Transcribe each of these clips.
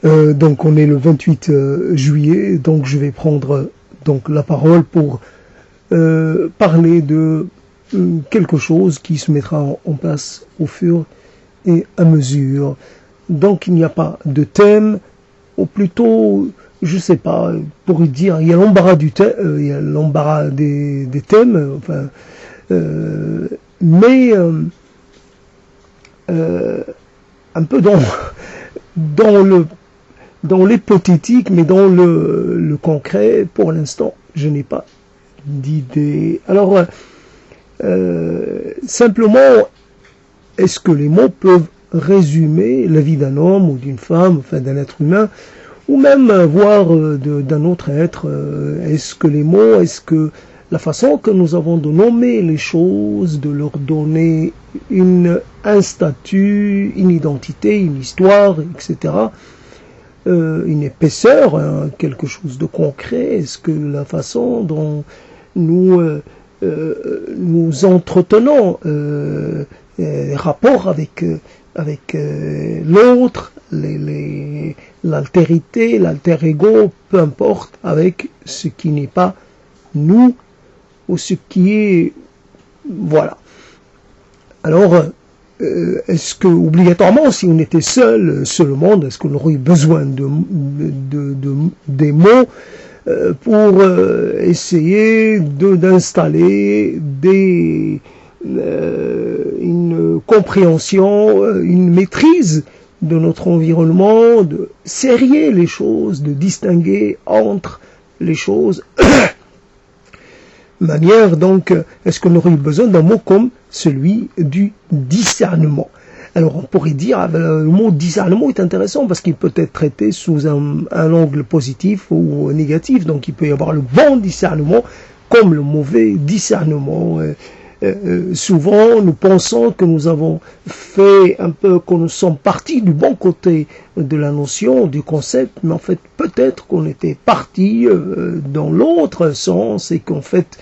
Donc on est le 28 juillet, donc je vais prendre donc la parole pour parler de quelque chose qui se mettra en place au fur et à mesure. Donc il n'y a pas de thème, ou plutôt, je sais pas, pour dire, il y a l'embarras du thème, il y a l'embarras des thèmes, enfin, mais un peu dans l'hypothétique, mais dans le concret, pour l'instant, je n'ai pas d'idée. Alors, simplement, est-ce que les mots peuvent résumer la vie d'un homme ou d'une femme, enfin d'un être humain, ou même voire d'un autre être? Est-ce que les mots, est-ce que la façon que nous avons de nommer les choses, de leur donner un statut, une identité, une histoire, etc., une épaisseur, hein, quelque chose de concret, est-ce que la façon dont nous entretenons les rapports avec l'autre, l'altérité, l'alter ego, peu importe, avec ce qui n'est pas nous, ou ce qui est, voilà. Alors, est-ce que, obligatoirement, si on était seul au monde, est-ce qu'on aurait eu besoin des mots pour essayer d'installer une compréhension, une maîtrise de notre environnement, de serrer les choses, de distinguer entre les choses. Manière, donc, est-ce qu'on aurait eu besoin d'un mot comme celui du discernement? Alors, on pourrait dire, le mot discernement est intéressant parce qu'il peut être traité sous un angle positif ou négatif. Donc, il peut y avoir le bon discernement comme le mauvais discernement. Souvent, nous pensons que nous avons fait un peu, que nous sommes partis du bon côté de la notion, du concept, mais en fait, peut-être qu'on était partis dans l'autre sens et qu'en fait,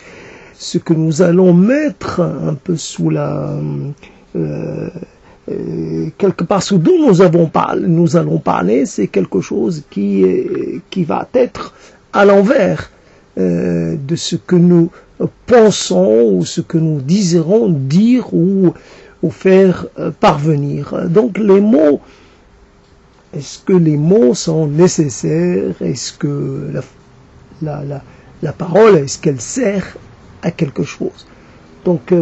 ce que nous allons mettre un peu sous quelque part sous d'où nous allons parler, c'est quelque chose qui va être à l'envers de ce que nous pensons ou ce que nous désirons dire ou faire parvenir. Donc les mots, est-ce que les mots sont nécessaires? Est-ce que la parole, est-ce qu'elle sert à quelque chose? Donc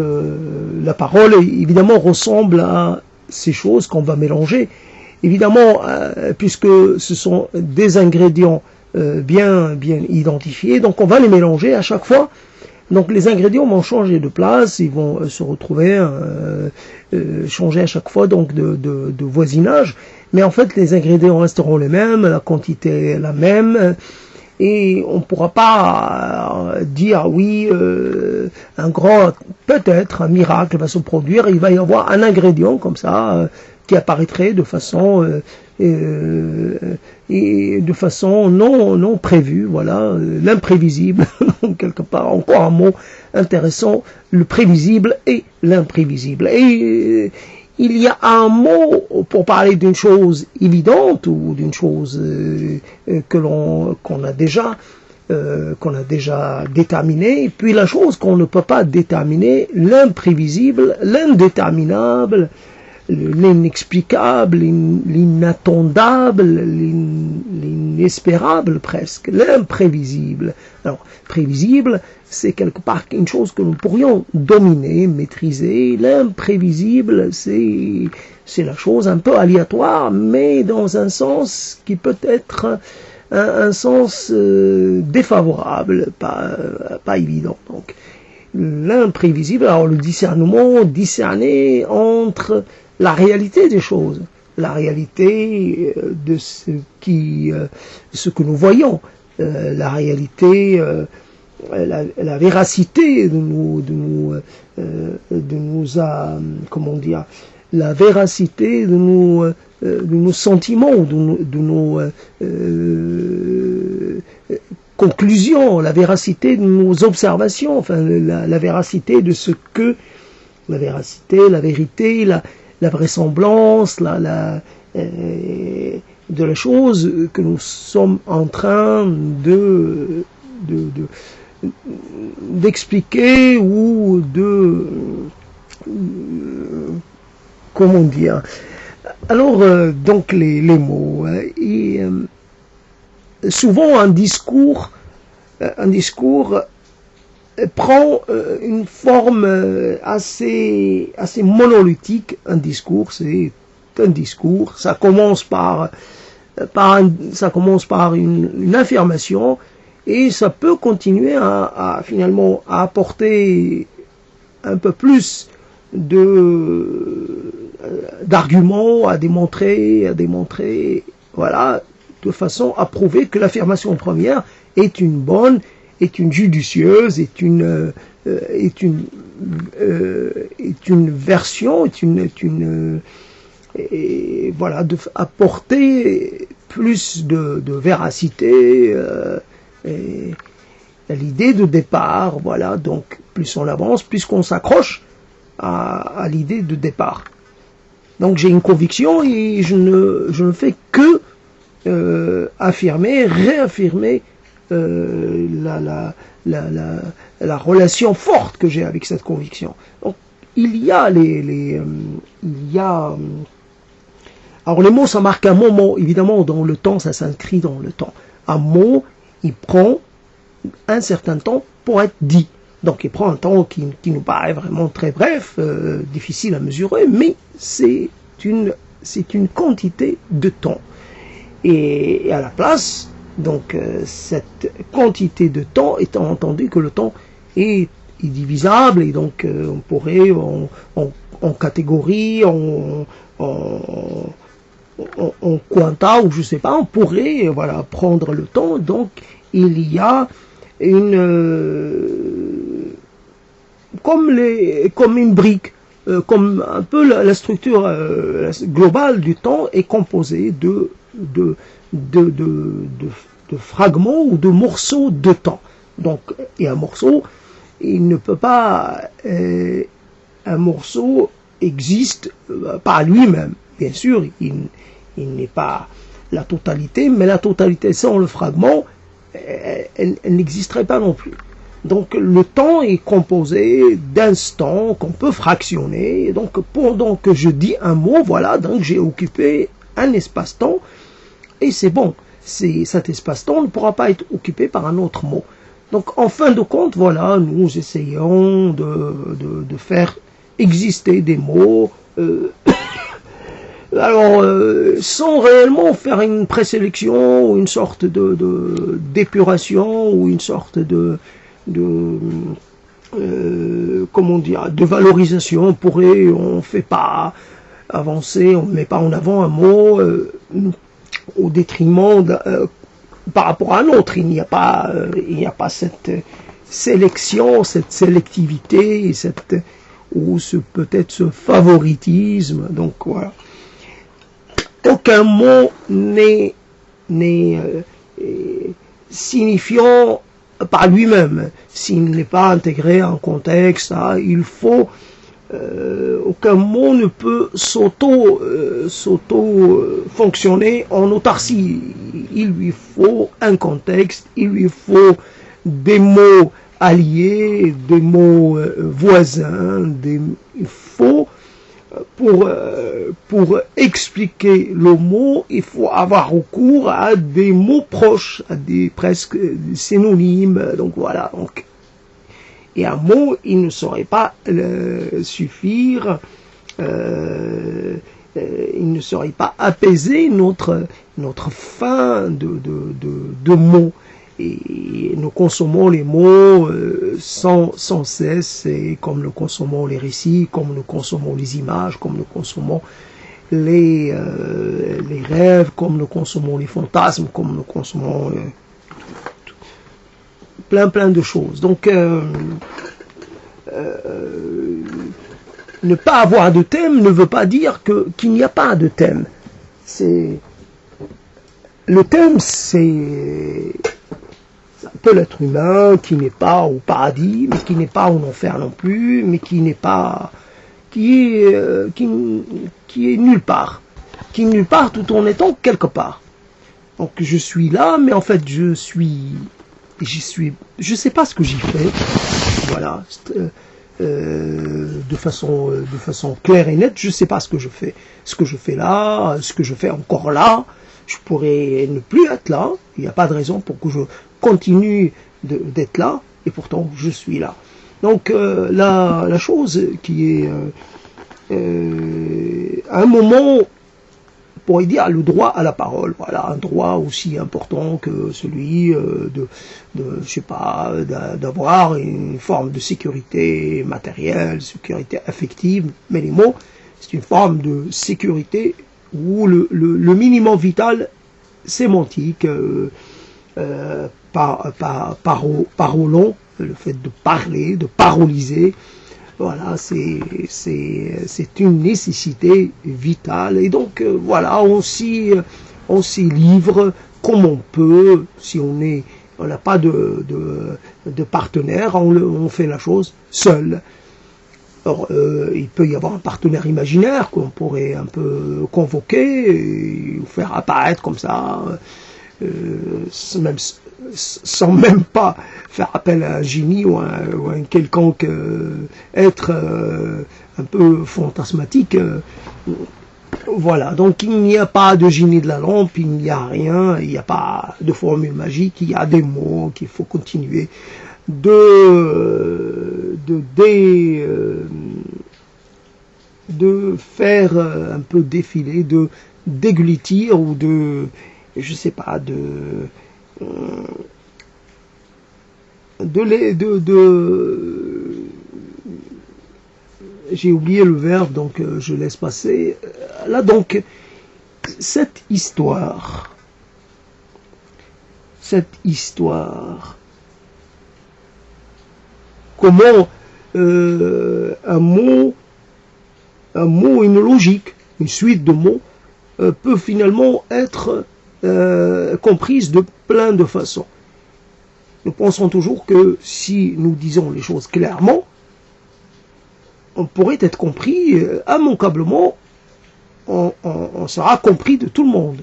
la parole évidemment ressemble à ces choses qu'on va mélanger. Évidemment, puisque ce sont des ingrédients bien identifiés, donc on va les mélanger à chaque fois. Donc les ingrédients vont changer de place, ils vont se retrouver, changer à chaque fois donc de voisinage. Mais en fait, les ingrédients resteront les mêmes, la quantité est la même. Et on ne pourra pas dire oui, peut-être un miracle va se produire, il va y avoir un ingrédient comme ça qui apparaîtrait de façon non prévue, voilà, l'imprévisible, quelque part, encore un mot intéressant, le prévisible et l'imprévisible. Et il y a un mot pour parler d'une chose évidente ou d'une chose qu'on a déjà déterminée, puis la chose qu'on ne peut pas déterminer, l'imprévisible, l'indéterminable, l'inexplicable, l'inattendable, l'inespérable presque, l'imprévisible. Alors, prévisible, c'est quelque part une chose que nous pourrions dominer, maîtriser. L'imprévisible, c'est la chose un peu aléatoire, mais dans un sens qui peut être un sens défavorable, pas évident. Donc, l'imprévisible, alors le discernement, discerner entre la réalité des choses, la réalité de ce que nous voyons, la réalité, la véracité de nos comment dire, la véracité de nos sentiments, de nos conclusions, la véracité de nos observations, enfin la véracité de ce que, la véracité, la vérité, la vraisemblance, de la chose que nous sommes en train d'expliquer ou comment dire. Alors, donc les mots. Souvent un discours prend une forme assez monolithique. Un discours, c'est un discours. Ça commence par une affirmation et ça peut continuer à finalement à apporter un peu plus d'arguments à démontrer, voilà, de façon à prouver que l'affirmation première est une bonne, est une judicieuse, est une version, et voilà, apporter plus de véracité à l'idée de départ. Voilà, donc plus on avance, plus qu'on s'accroche à l'idée de départ. Donc j'ai une conviction et je ne fais que réaffirmer la relation forte que j'ai avec cette conviction. Donc il y a alors les mots, ça marque un moment, évidemment dans le temps, ça s'inscrit dans le temps. Un mot, il prend un certain temps pour être dit. Donc il prend un temps qui nous paraît vraiment très bref, difficile à mesurer, mais c'est une quantité de temps. Et à la place, donc cette quantité de temps, étant entendu que le temps est divisable, et donc on pourrait en catégorie, en quanta, ou je sais pas, on pourrait prendre le temps. Donc il y a comme une brique, comme un peu la structure globale du temps est composée de fragments ou de morceaux de temps. Donc, et un morceau, il ne peut pas, un morceau existe par lui-même. Bien sûr, il n'est pas la totalité, mais la totalité sans le fragment, elle n'existerait pas non plus. Donc le temps est composé d'instants qu'on peut fractionner. Et donc pendant que je dis un mot, voilà, donc j'ai occupé un espace-temps et c'est bon. Cet espace-temps ne pourra pas être occupé par un autre mot. Donc en fin de compte, voilà, nous essayons de faire exister des mots alors sans réellement faire une présélection ou une sorte d'épuration ou une sorte comment dire, de valorisation. On fait pas avancer, on met pas en avant un mot au détriment par rapport à un autre. Il n'y a pas cette sélection, cette sélectivité, ou peut-être ce favoritisme. Donc voilà. Aucun mot n'est signifiant par lui-même, s'il n'est pas intégré en contexte. Il faut aucun mot ne peut fonctionner en autarcie. Il lui faut un contexte, il lui faut des mots alliés, des mots voisins. Il faut pour expliquer le mot, il faut avoir recours à des mots proches, à des presque synonymes. Donc voilà. Donc, et un mot, il ne saurait pas suffire, il ne saurait pas apaiser notre faim de mots. Et nous consommons les mots sans cesse, et comme nous consommons les récits, comme nous consommons les images, comme nous consommons les rêves, comme nous consommons les fantasmes, comme nous consommons plein de choses. Donc ne pas avoir de thème ne veut pas dire qu'il n'y a pas de thème. Le thème, c'est un peu l'être humain qui n'est pas au paradis, mais qui n'est pas en enfer non plus, mais qui est nulle part. qui est nulle part tout en étant quelque part. Donc je suis là, mais en fait je sais pas ce que j'y fais. Voilà, de façon claire et nette, je sais pas ce que je fais. Ce que je fais là, ce que je fais encore là, je pourrais ne plus être là. Il n'y a pas de raison pour que je continue d'être là, et pourtant je suis là. Donc la chose qui est à un moment, on pourrait dire, le droit à la parole, voilà, un droit aussi important que celui je sais pas, d'avoir une forme de sécurité matérielle, sécurité affective, mais les mots, c'est une forme de sécurité où le minimum vital sémantique, parolant, le fait de parler, de paroliser, voilà, c'est une nécessité vitale. Et donc, voilà, on s'y livre comme on peut. Si on n'a pas de partenaire, on fait la chose seul. Alors, il peut y avoir un partenaire imaginaire qu'on pourrait un peu convoquer, ou faire apparaître comme ça, sans même pas faire appel à un génie ou à un quelconque être un peu fantasmatique. Voilà, donc il n'y a pas de génie de la lampe, il n'y a rien, il n'y a pas de formule magique, il y a des mots qu'il faut continuer de faire un peu défiler, de déglutir ou je sais pas, j'ai oublié le verbe, donc je laisse passer. Là donc, cette histoire, comment un mot, une logique, une suite de mots peut finalement être comprise de plein de façons. Nous pensons toujours que si nous disons les choses clairement, on pourrait être compris immanquablement, on sera compris de tout le monde.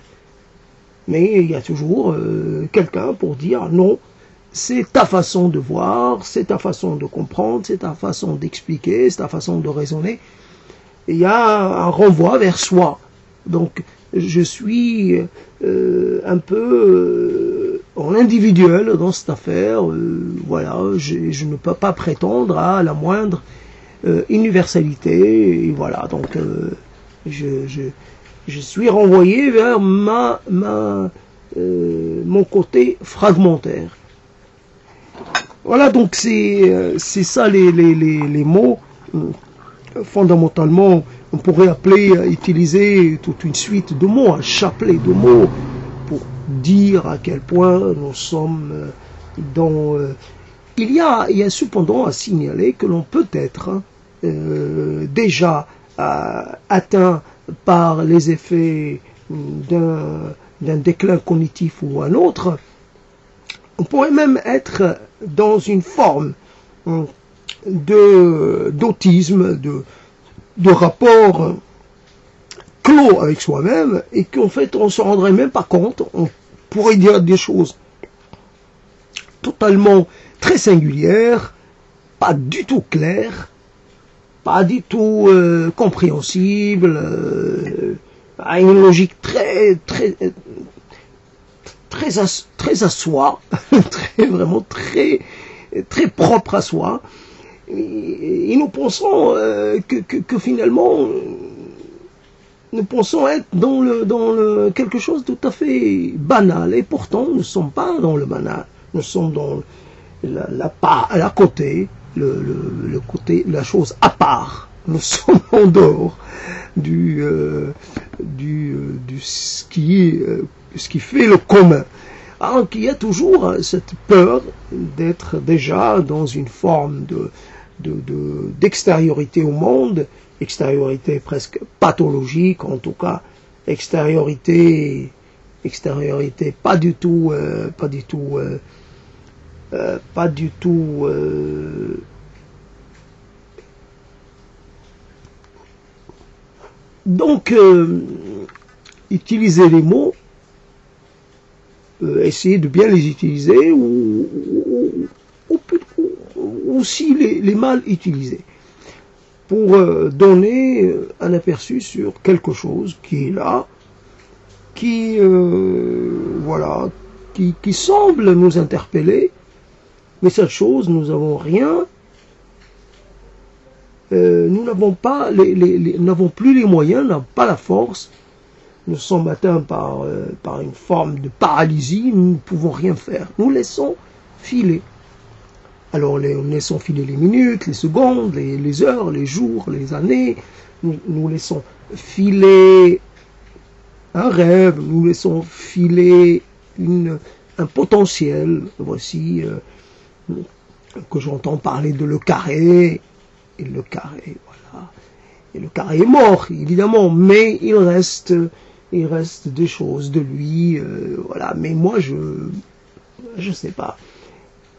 Mais il y a toujours quelqu'un pour dire non, c'est ta façon de voir, c'est ta façon de comprendre, c'est ta façon d'expliquer, c'est ta façon de raisonner. Il y a un renvoi vers soi. Donc je suis un peu en individuel dans cette affaire. Voilà, je ne peux pas prétendre à la moindre universalité. Et voilà, donc je suis renvoyé vers mon côté fragmentaire. Voilà, donc c'est ça les mots. Fondamentalement, on pourrait utiliser toute une suite de mots, un chapelet de mots, pour dire à quel point nous sommes dans... Il y a cependant à signaler que l'on peut être déjà atteint par les effets d'un déclin cognitif ou un autre. On pourrait même être dans une forme d'autisme, de rapport clos avec soi-même, et qu'en fait on ne se rendrait même pas compte. On pourrait dire des choses totalement très singulières, pas du tout claires, pas du tout compréhensibles, à une logique très à soi, vraiment très propre à soi. Et nous pensons que finalement nous pensons être dans le quelque chose de tout à fait banal, et pourtant nous ne sommes pas dans le banal, nous sommes dans la côté, le côté, la chose à part. Nous sommes en dehors ce qui fait le commun. Alors qu'il y a toujours cette peur d'être déjà dans une forme d'extériorité au monde, extériorité presque pathologique, en tout cas extériorité pas du tout donc utiliser les mots, essayer de bien les utiliser ou si les mal utilisés, pour donner un aperçu sur quelque chose qui est là, qui voilà, qui semble nous interpeller, mais cette chose, nous n'avons rien, nous n'avons pas n'avons plus les moyens, n'avons pas la force, nous sommes atteints par une forme de paralysie, nous ne pouvons rien faire, nous laissons filer. Alors nous laissons filer les minutes, les secondes, les heures, les jours, les années, nous laissons filer un rêve, nous laissons filer un potentiel. Voici que j'entends parler de le carré, et le carré, voilà. Et le carré est mort, évidemment, mais il reste des choses de lui, voilà. Mais moi, je sais pas.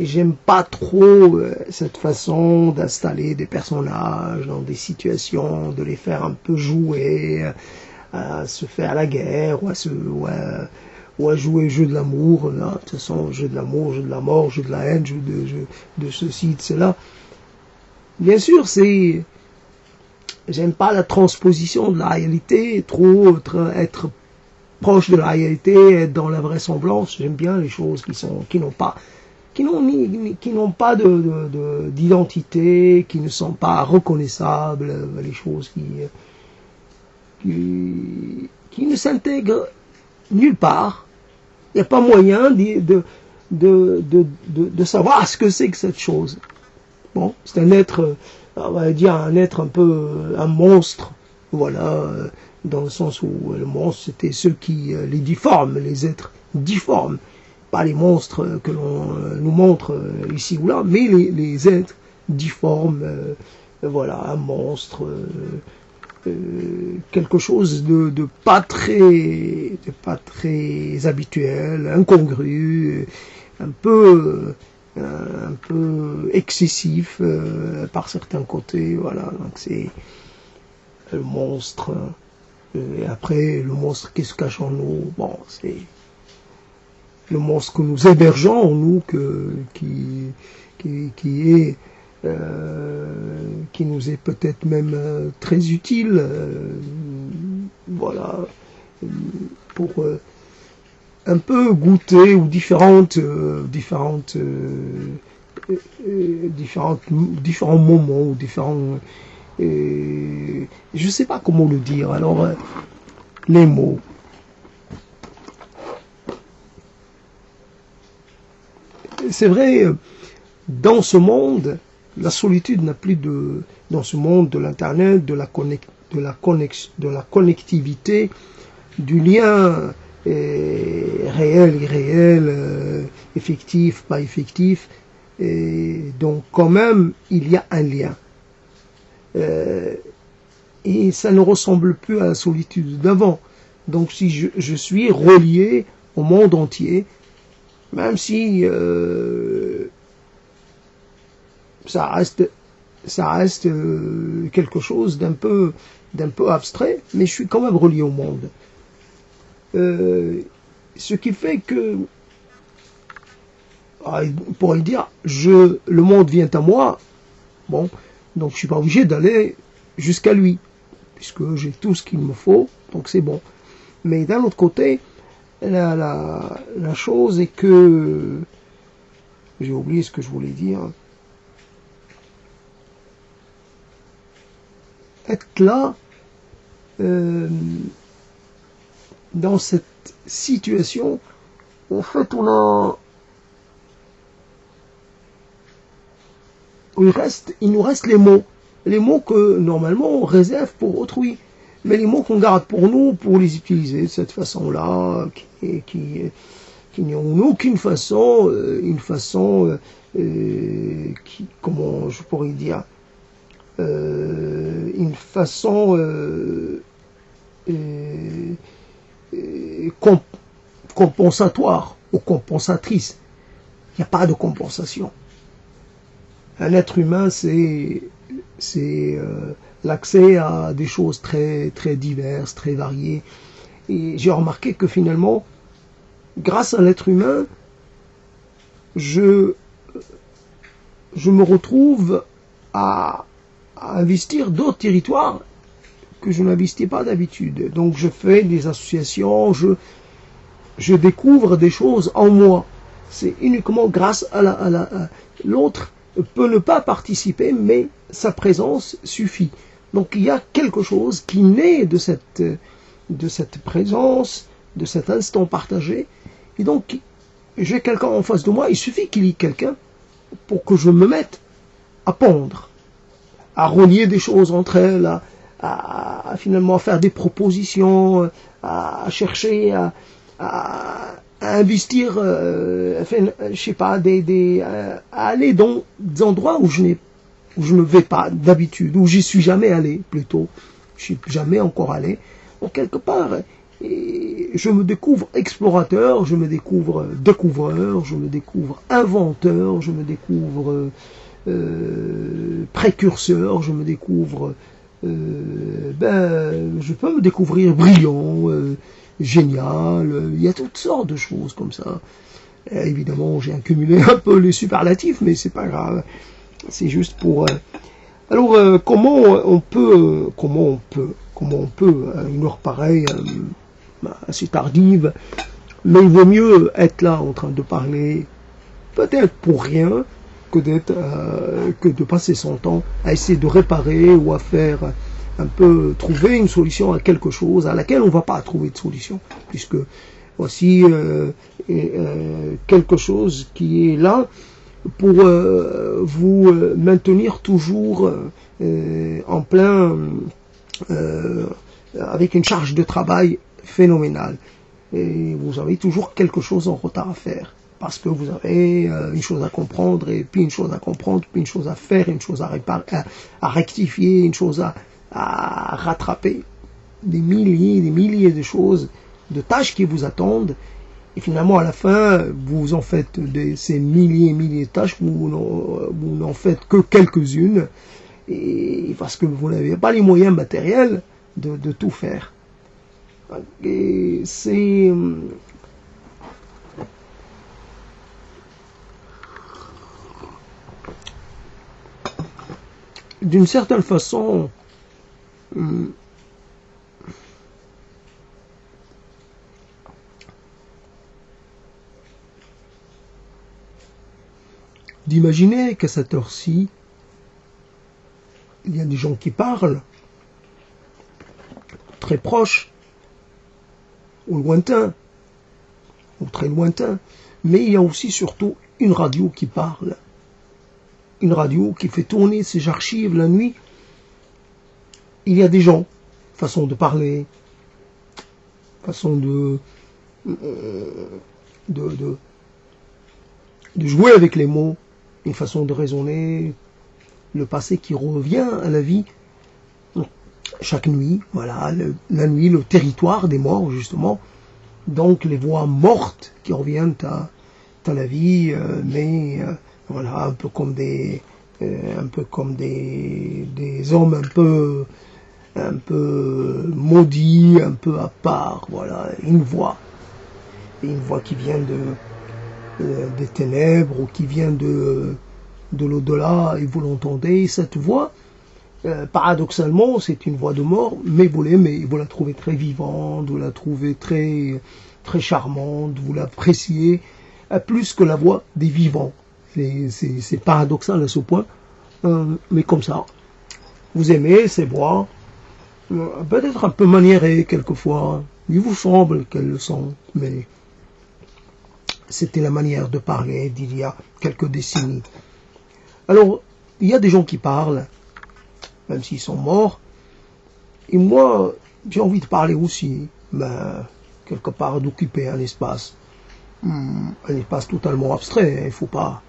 J'aime pas trop cette façon d'installer des personnages dans des situations, de les faire un peu jouer, à se faire la guerre, ou à jouer le jeu de l'amour. De toute façon, jeu de l'amour, jeu de la mort, jeu de la haine, jeu de ceci, de cela. Bien sûr, j'aime pas la transposition de la réalité, trop être proche de la réalité, être dans la vraisemblance. J'aime bien les choses qui n'ont pas d'identité, qui ne sont pas reconnaissables, les choses qui ne s'intègrent nulle part. Il n'y a pas moyen de savoir ce que c'est que cette chose. Bon, c'est un être, on va dire un être un peu, un monstre, voilà, dans le sens où le monstre c'était ceux qui, les difformes, les êtres difformes. Pas les monstres que l'on nous montre ici ou là, mais les êtres difformes, voilà, un monstre, quelque chose de pas très habituel, incongru, un peu excessif par certains côtés, voilà. Donc c'est le monstre. Et après, le monstre qui se cache en nous, bon, c'est le monstre que nous hébergeons en nous, qui nous est peut-être même très utile, voilà, pour un peu goûter ou différents moments ou différents, je sais pas comment le dire. Alors les mots. C'est vrai, dans ce monde, la solitude n'a plus dans ce monde de l'internet, de la connectivité, du lien réel, irréel, effectif, pas effectif, et donc quand même il y a un lien. Et ça ne ressemble plus à la solitude d'avant. Donc si je suis relié au monde entier, même si ça reste quelque chose d'un peu abstrait, mais je suis quand même relié au monde. Ce qui fait que, on pourrait dire, le monde vient à moi, bon, donc je suis pas obligé d'aller jusqu'à lui, puisque j'ai tout ce qu'il me faut, donc c'est bon. Mais d'un autre côté, la chose est que, j'ai oublié ce que je voulais dire, être là, dans cette situation, en fait, il nous reste les mots que normalement on réserve pour autrui, mais les mots qu'on garde pour nous, pour les utiliser de cette façon-là, qui n'ont aucune façon, comment je pourrais dire, une façon compensatoire ou compensatrice. Il n'y a pas de compensation. Un être humain, c'est l'accès à des choses très, très diverses, très variées. Et j'ai remarqué que finalement, grâce à l'être humain, je me retrouve à investir d'autres territoires que je n'investis pas d'habitude. Donc je fais des associations, je découvre des choses en moi. C'est uniquement grâce à l'autre peut ne pas participer, mais sa présence suffit. Donc il y a quelque chose qui naît de cette présence, de cet instant partagé. Et donc j'ai quelqu'un en face de moi, il suffit qu'il y ait quelqu'un pour que je me mette à pondre, à relier des choses entre elles, à finalement faire des propositions, à chercher à investir, je sais pas, à aller dans des endroits où je ne vais pas d'habitude, où j'y suis jamais allé plutôt, je suis jamais encore allé. Donc quelque part, je me découvre explorateur, je me découvre découvreur, je me découvre inventeur, je me découvre précurseur, je me découvre, je peux me découvrir brillant, génial, il y a toutes sortes de choses comme ça. Évidemment, j'ai accumulé un peu les superlatifs, mais c'est pas grave, c'est juste pour... Alors, comment on peut, à une heure pareille, assez tardive, mais il vaut mieux être là en train de parler, peut-être pour rien, que de passer son temps à essayer de réparer ou à faire un peu trouver une solution à quelque chose à laquelle on ne va pas trouver de solution, puisque voici quelque chose qui est là pour vous maintenir toujours en plein avec une charge de travail phénoménale. Et vous avez toujours quelque chose en retard à faire, parce que vous avez une chose à comprendre, et puis une chose à comprendre, puis une chose à faire, une chose à réparer, à rectifier, une chose à rattraper. Des milliers de choses, de tâches qui vous attendent, et finalement à la fin, vous en faites ces milliers de tâches, vous n'en faites que quelques-unes, et parce que vous n'avez pas les moyens matériels de tout faire. Et c'est... d'une certaine façon, d'imaginer qu'à cette heure-ci, il y a des gens qui parlent, très proches, ou lointains, ou très lointains, mais il y a aussi surtout une radio qui parle, une radio qui fait tourner ses archives la nuit. Il y a des gens, façon de parler, façon de jouer avec les mots, une façon de raisonner, le passé qui revient à la vie chaque nuit, voilà, la nuit, le territoire des morts, justement, donc les voix mortes qui reviennent à la vie, mais voilà, un peu comme des hommes un peu maudits, un peu à part, voilà, une voix qui vient des ténèbres, ou qui vient de l'au-delà, et vous l'entendez, cette voix, paradoxalement, c'est une voix de mort, mais vous l'aimez, vous la trouvez très vivante, vous la trouvez très, très charmante, vous l'appréciez, plus que la voix des vivants. C'est paradoxal à ce point, mais comme ça. Vous aimez ces voix, peut-être un peu maniérées quelquefois, il vous semble qu'elles le sont, mais c'était la manière de parler d'il y a quelques décennies. Alors, il y a des gens qui parlent, même s'ils sont morts, et moi, j'ai envie de parler aussi, quelque part d'occuper un espace totalement abstrait, il faut pas...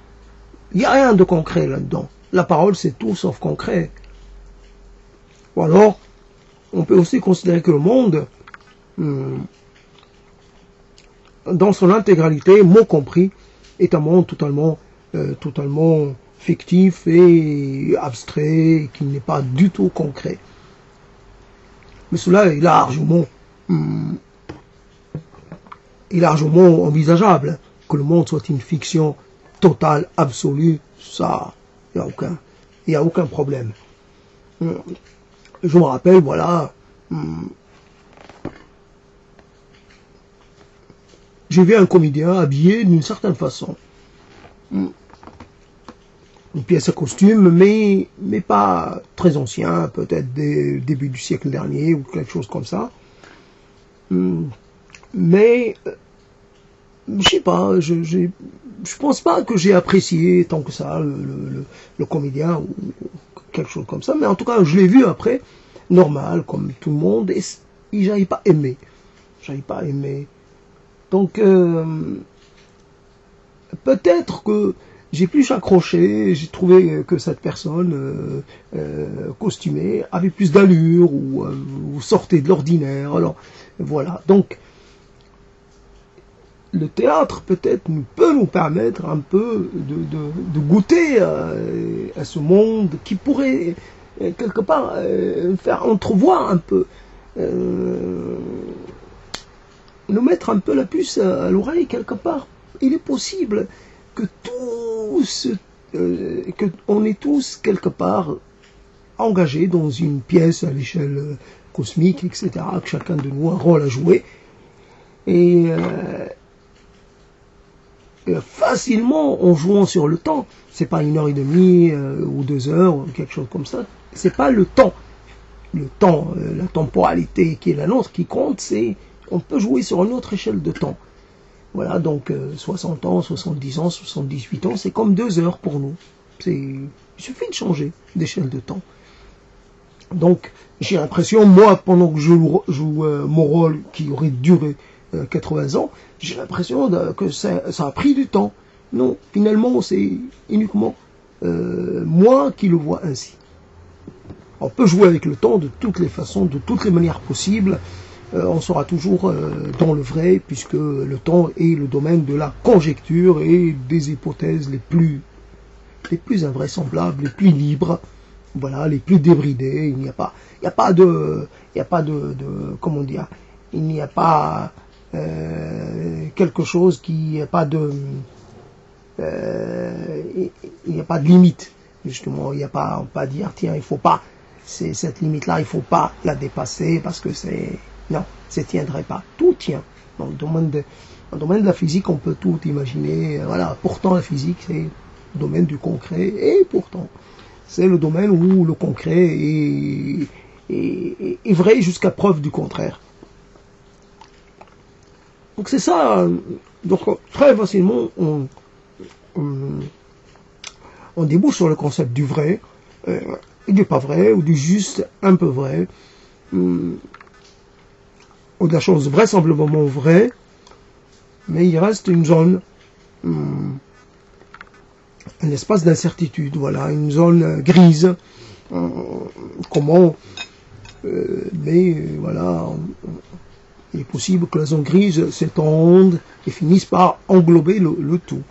Il n'y a rien de concret là-dedans. La parole, c'est tout sauf concret. Ou alors, on peut aussi considérer que le monde, dans son intégralité, mot compris, est un monde totalement fictif et abstrait, qui n'est pas du tout concret. Mais cela est largement est largement envisageable. Que le monde soit une fiction totale, absolue, ça, il n'y a aucun problème. Je me rappelle, voilà, j'ai vu un comédien habillé d'une certaine façon. Une pièce à costume, mais pas très ancien, peut-être début du siècle dernier ou quelque chose comme ça. Mais je sais pas, je pense pas que j'ai apprécié tant que ça le comédien ou quelque chose comme ça, mais en tout cas je l'ai vu après, normal comme tout le monde, et j'avais pas aimé. Donc peut-être que j'ai plus accroché, j'ai trouvé que cette personne costumée avait plus d'allure ou sortait de l'ordinaire. Alors voilà, donc le théâtre peut-être peut nous permettre un peu de goûter à ce monde qui pourrait quelque part faire entrevoir un peu, nous mettre un peu la puce à l'oreille quelque part. Il est possible que on est tous quelque part engagés dans une pièce à l'échelle cosmique, etc., que chacun de nous a un rôle à jouer, et facilement en jouant sur le temps. C'est pas 1h30 ou 2 heures ou quelque chose comme ça. C'est pas le temps, la temporalité qui est la nôtre qui compte. C'est on peut jouer sur une autre échelle de temps. Voilà, donc 60 ans, 70 ans, 78 ans, c'est comme 2 heures pour nous. Il suffit de changer d'échelle de temps. Donc j'ai l'impression, moi, pendant que je joue mon rôle qui aurait duré 80 ans, j'ai l'impression que ça a pris du temps. Non, finalement, c'est uniquement moi qui le vois ainsi. On peut jouer avec le temps de toutes les façons, de toutes les manières possibles. On sera toujours dans le vrai, puisque le temps est le domaine de la conjecture et des hypothèses les plus invraisemblables, les plus libres, voilà, les plus débridées. Il n'y a pas de comment dire, il n'y a pas quelque chose qui n'y a pas de il n'y a pas de limite, justement. Il n'y a pas, on peut pas dire tiens, il faut pas, cette limite là il faut pas la dépasser parce que non, ça tiendrait pas. Tout tient. Dans le domaine de la physique, on peut tout imaginer. Voilà. Pourtant, la physique, c'est le domaine du concret. Et pourtant, c'est le domaine où le concret est vrai jusqu'à preuve du contraire. Donc c'est ça. Donc très facilement, on débouche sur le concept du vrai, et du pas vrai, ou du juste un peu vrai. Ou de la chose vraisemblablement vraie, mais il reste une zone, un espace d'incertitude, voilà, une zone grise. Comment mais voilà, il est possible que la zone grise s'étende et finisse par englober le tout.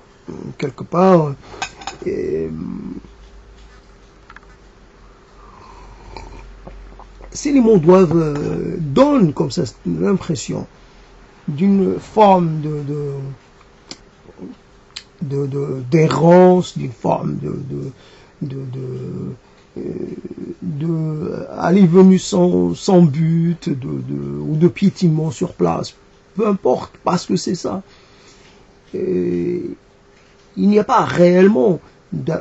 Quelque part, si les mots donnent comme ça l'impression d'une forme d'errance, d'une forme de aller-venue sans but, ou de piétinement sur place, peu importe, parce que c'est ça. Il n'y a pas réellement de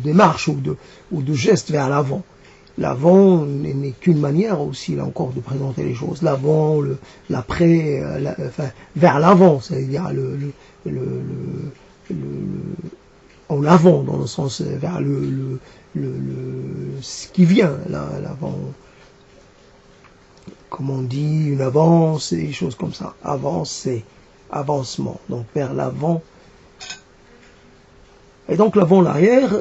démarche ou de geste vers l'avant. L'avant n'est qu'une manière aussi, là encore, de présenter les choses. L'avant, l'après, enfin, vers l'avant, c'est-à-dire en avant, dans le sens vers ce qui vient, l'avant. Comme on dit, une avance, et des choses comme ça. Avance, c'est avancement. Donc vers l'avant. Et donc l'avant, l'arrière,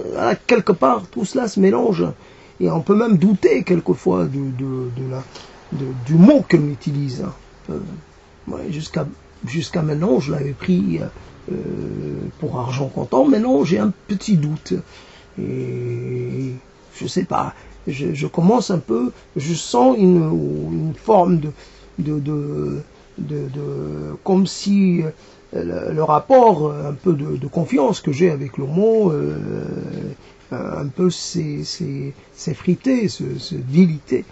quelque part, tout cela se mélange. Et on peut même douter quelquefois du mot qu'on utilise. Ouais, jusqu'à maintenant, je l'avais pris pour argent comptant. Maintenant, j'ai un petit doute. Et je sais pas. Je commence un peu, je sens une forme comme si le rapport un peu de confiance que j'ai avec le mot un peu s'effrité, se dilité.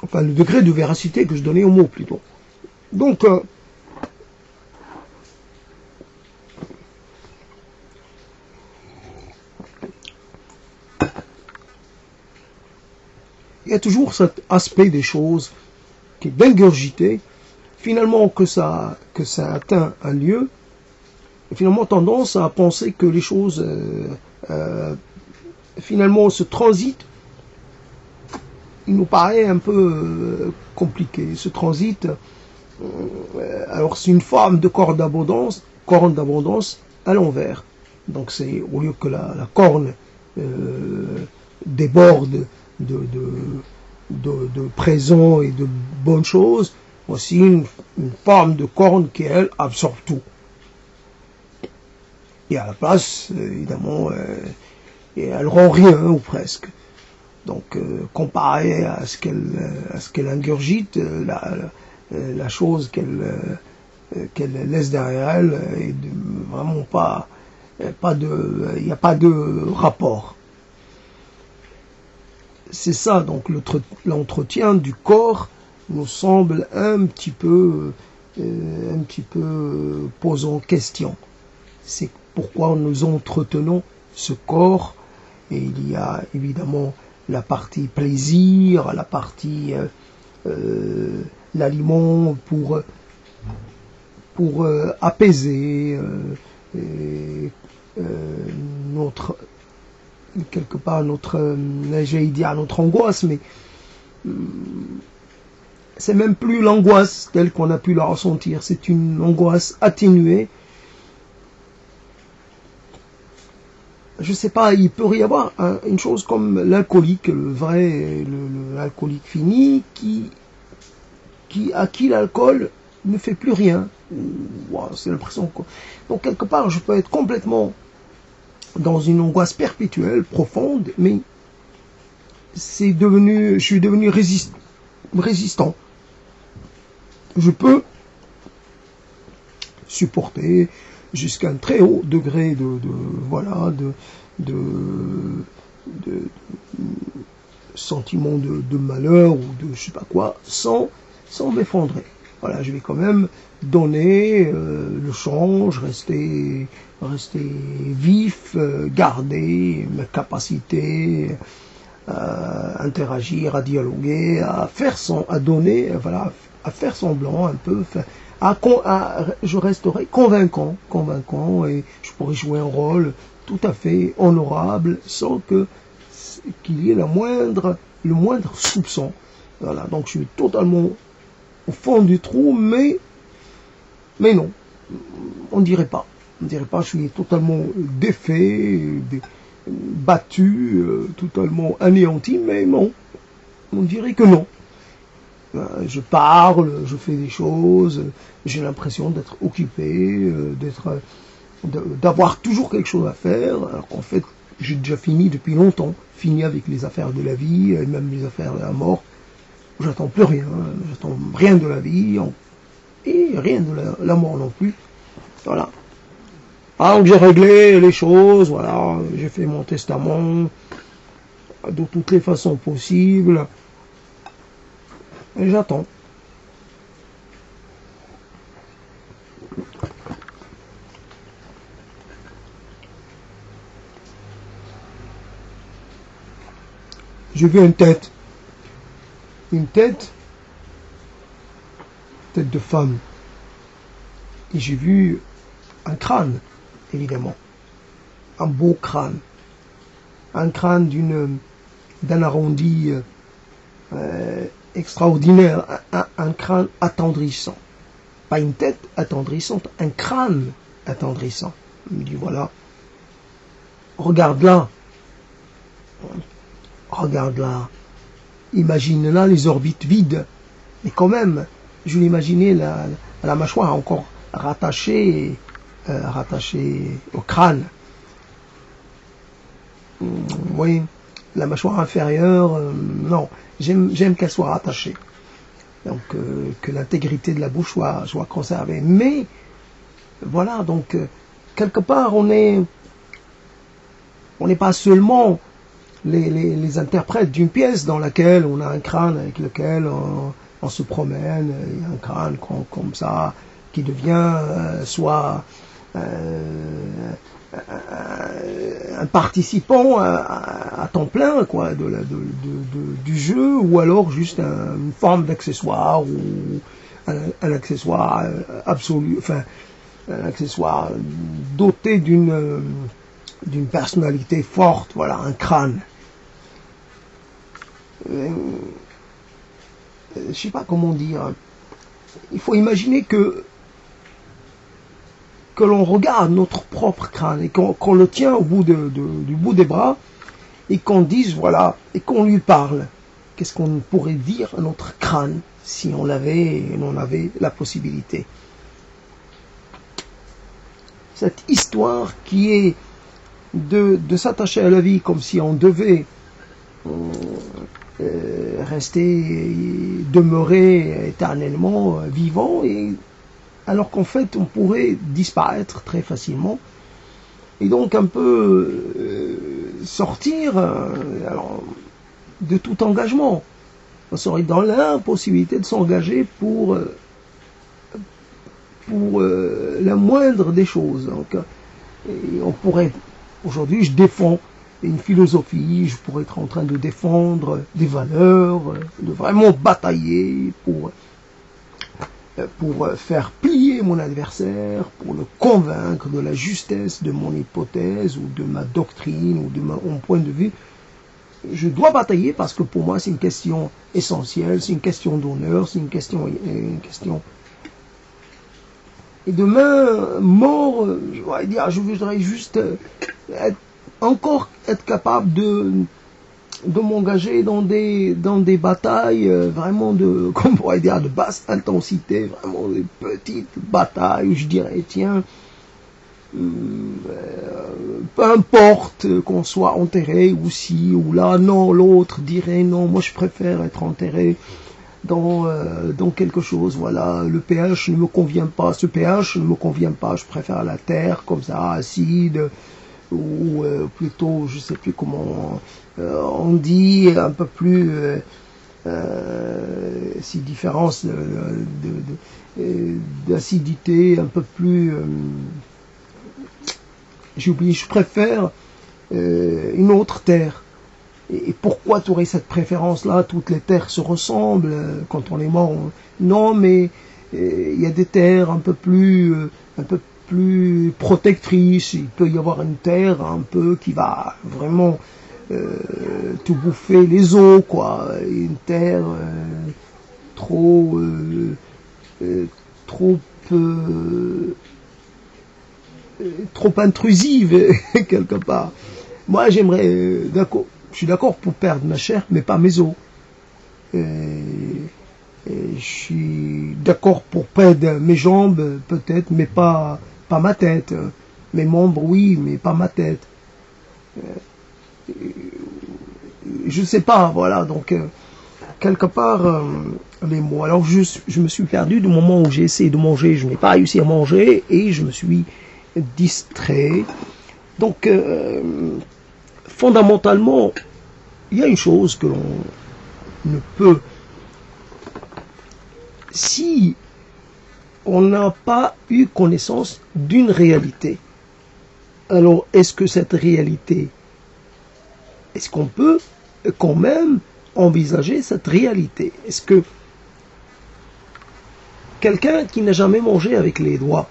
Enfin, le degré de véracité que je donnais au mot plutôt. Donc, il y a toujours cet aspect des choses qui est d'ingurgiter, finalement que ça atteint un lieu, et finalement tendance à penser que les choses finalement ce transit, il nous paraît un peu compliqué. Ce transit, alors c'est une forme de corne d'abondance à l'envers. Donc c'est au lieu que la corne déborde de présents et de bonnes choses, voici une forme de corne qui, elle, absorbe tout. Et à la place, évidemment, et elle rend rien, ou presque. Donc, comparé à ce qu'elle ingurgite, la chose qu'elle laisse derrière elle, est vraiment pas il n'y a pas de rapport. C'est ça, donc l'entretien du corps nous semble un petit peu posant question. C'est pourquoi nous entretenons ce corps, et il y a évidemment la partie plaisir, la partie l'aliment pour apaiser notre quelque part j'allais dire notre angoisse, mais c'est même plus l'angoisse telle qu'on a pu la ressentir, c'est une angoisse atténuée. Je sais pas, il peut y avoir une chose comme l'alcoolique, le vrai, l'alcoolique fini, à qui l'alcool ne fait plus rien. Wow, c'est l'impression que... Donc quelque part, je peux être complètement dans une angoisse perpétuelle, profonde, mais je suis devenu résistant. Je peux supporter jusqu'à un très haut degré de sentiment de malheur ou de je sais pas quoi, sans m'effondrer. Voilà, je vais quand même donner le change, rester vif, garder ma capacité à interagir, à dialoguer, à donner, voilà, à faire semblant un peu, je resterai convaincant, et je pourrai jouer un rôle tout à fait honorable sans qu'il y ait le moindre soupçon. Voilà, donc je suis totalement au fond du trou, mais non, on dirait pas, je suis totalement défait, battu, totalement anéanti, mais non, on dirait que non. Je parle, je fais des choses, j'ai l'impression d'être occupé, d'avoir toujours quelque chose à faire, alors qu'en fait, j'ai déjà fini depuis longtemps, fini avec les affaires de la vie, et même les affaires de la mort. J'attends plus rien, j'attends rien de la vie, et rien de la mort non plus. Voilà. Alors j'ai réglé les choses, voilà, j'ai fait mon testament de toutes les façons possibles, et j'attends. J'ai vu une tête de femme, et j'ai vu un crâne, évidemment, un beau crâne, un crâne d'un arrondi extraordinaire, un crâne attendrissant, pas une tête attendrissante, un crâne attendrissant. Il me dit voilà, regarde là, imagine là les orbites vides, mais quand même, je l'imaginais la mâchoire encore rattachée au crâne. oui, la mâchoire inférieure, non, j'aime qu'elle soit rattachée. Donc que l'intégrité de la bouche soit conservée. Mais voilà, donc quelque part on n'est pas seulement les interprètes d'une pièce dans laquelle on a un crâne avec lequel on se promène, il y a un crâne comme ça qui devient soit un participant à temps plein quoi du jeu, ou alors juste une forme d'accessoire, ou un accessoire absolu, enfin un accessoire doté d'une personnalité forte, voilà, un crâne. Je sais pas comment dire. Il faut imaginer que l'on regarde notre propre crâne et qu'on le tient au bout du bout des bras, et qu'on dise voilà, et qu'on lui parle. Qu'est-ce qu'on pourrait dire à notre crâne si on avait la possibilité? Cette histoire qui est de s'attacher à la vie comme si on devait demeurer éternellement vivant, et alors qu'en fait on pourrait disparaître très facilement, et donc un peu sortir de tout engagement. On serait dans l'impossibilité de s'engager pour la moindre des choses. Donc, et on pourrait, aujourd'hui je défends une philosophie, je pourrais être en train de défendre des valeurs, de vraiment batailler pour faire plier mon adversaire, pour le convaincre de la justesse de mon hypothèse ou de ma doctrine ou de mon point de vue. Je dois batailler parce que pour moi c'est une question essentielle, c'est une question d'honneur, c'est une question. Et demain, mort, je voudrais juste être capable de m'engager dans des batailles vraiment comme on pourrait dire, de basse intensité, vraiment des petites batailles où je dirais tiens, peu importe qu'on soit enterré ou ci ou là, non, l'autre dirait non, moi je préfère être enterré dans quelque chose, voilà, le pH ne me convient pas, ce pH ne me convient pas, je préfère la terre comme ça, acide, ou plutôt, je sais plus comment on dit, un peu plus si différence d'acidité, un peu plus j'ai oublié, je préfère une autre terre. Et pourquoi tu aurais cette préférence-là? Toutes les terres se ressemblent quand on est mort. Non, mais il y a des terres un peu plus protectrices. Il peut y avoir une terre un peu qui va vraiment tout bouffer les os, quoi. Une terre trop intrusive quelque part. Moi, j'aimerais, d'accord, je suis d'accord pour perdre ma chair, mais pas mes os. Je suis d'accord pour perdre mes jambes, peut-être, mais pas ma tête. Mes membres, oui, mais pas ma tête. Je sais pas, voilà, donc quelque part les mots. Alors je me suis perdu du moment où j'ai essayé de manger, je n'ai pas réussi à manger et je me suis distrait. Donc fondamentalement, il y a une chose que l'on ne peut, si on n'a pas eu connaissance d'une réalité, alors est-ce que cette réalité, est-ce qu'on peut quand même envisager cette réalité? Est-ce que quelqu'un qui n'a jamais mangé avec les doigts,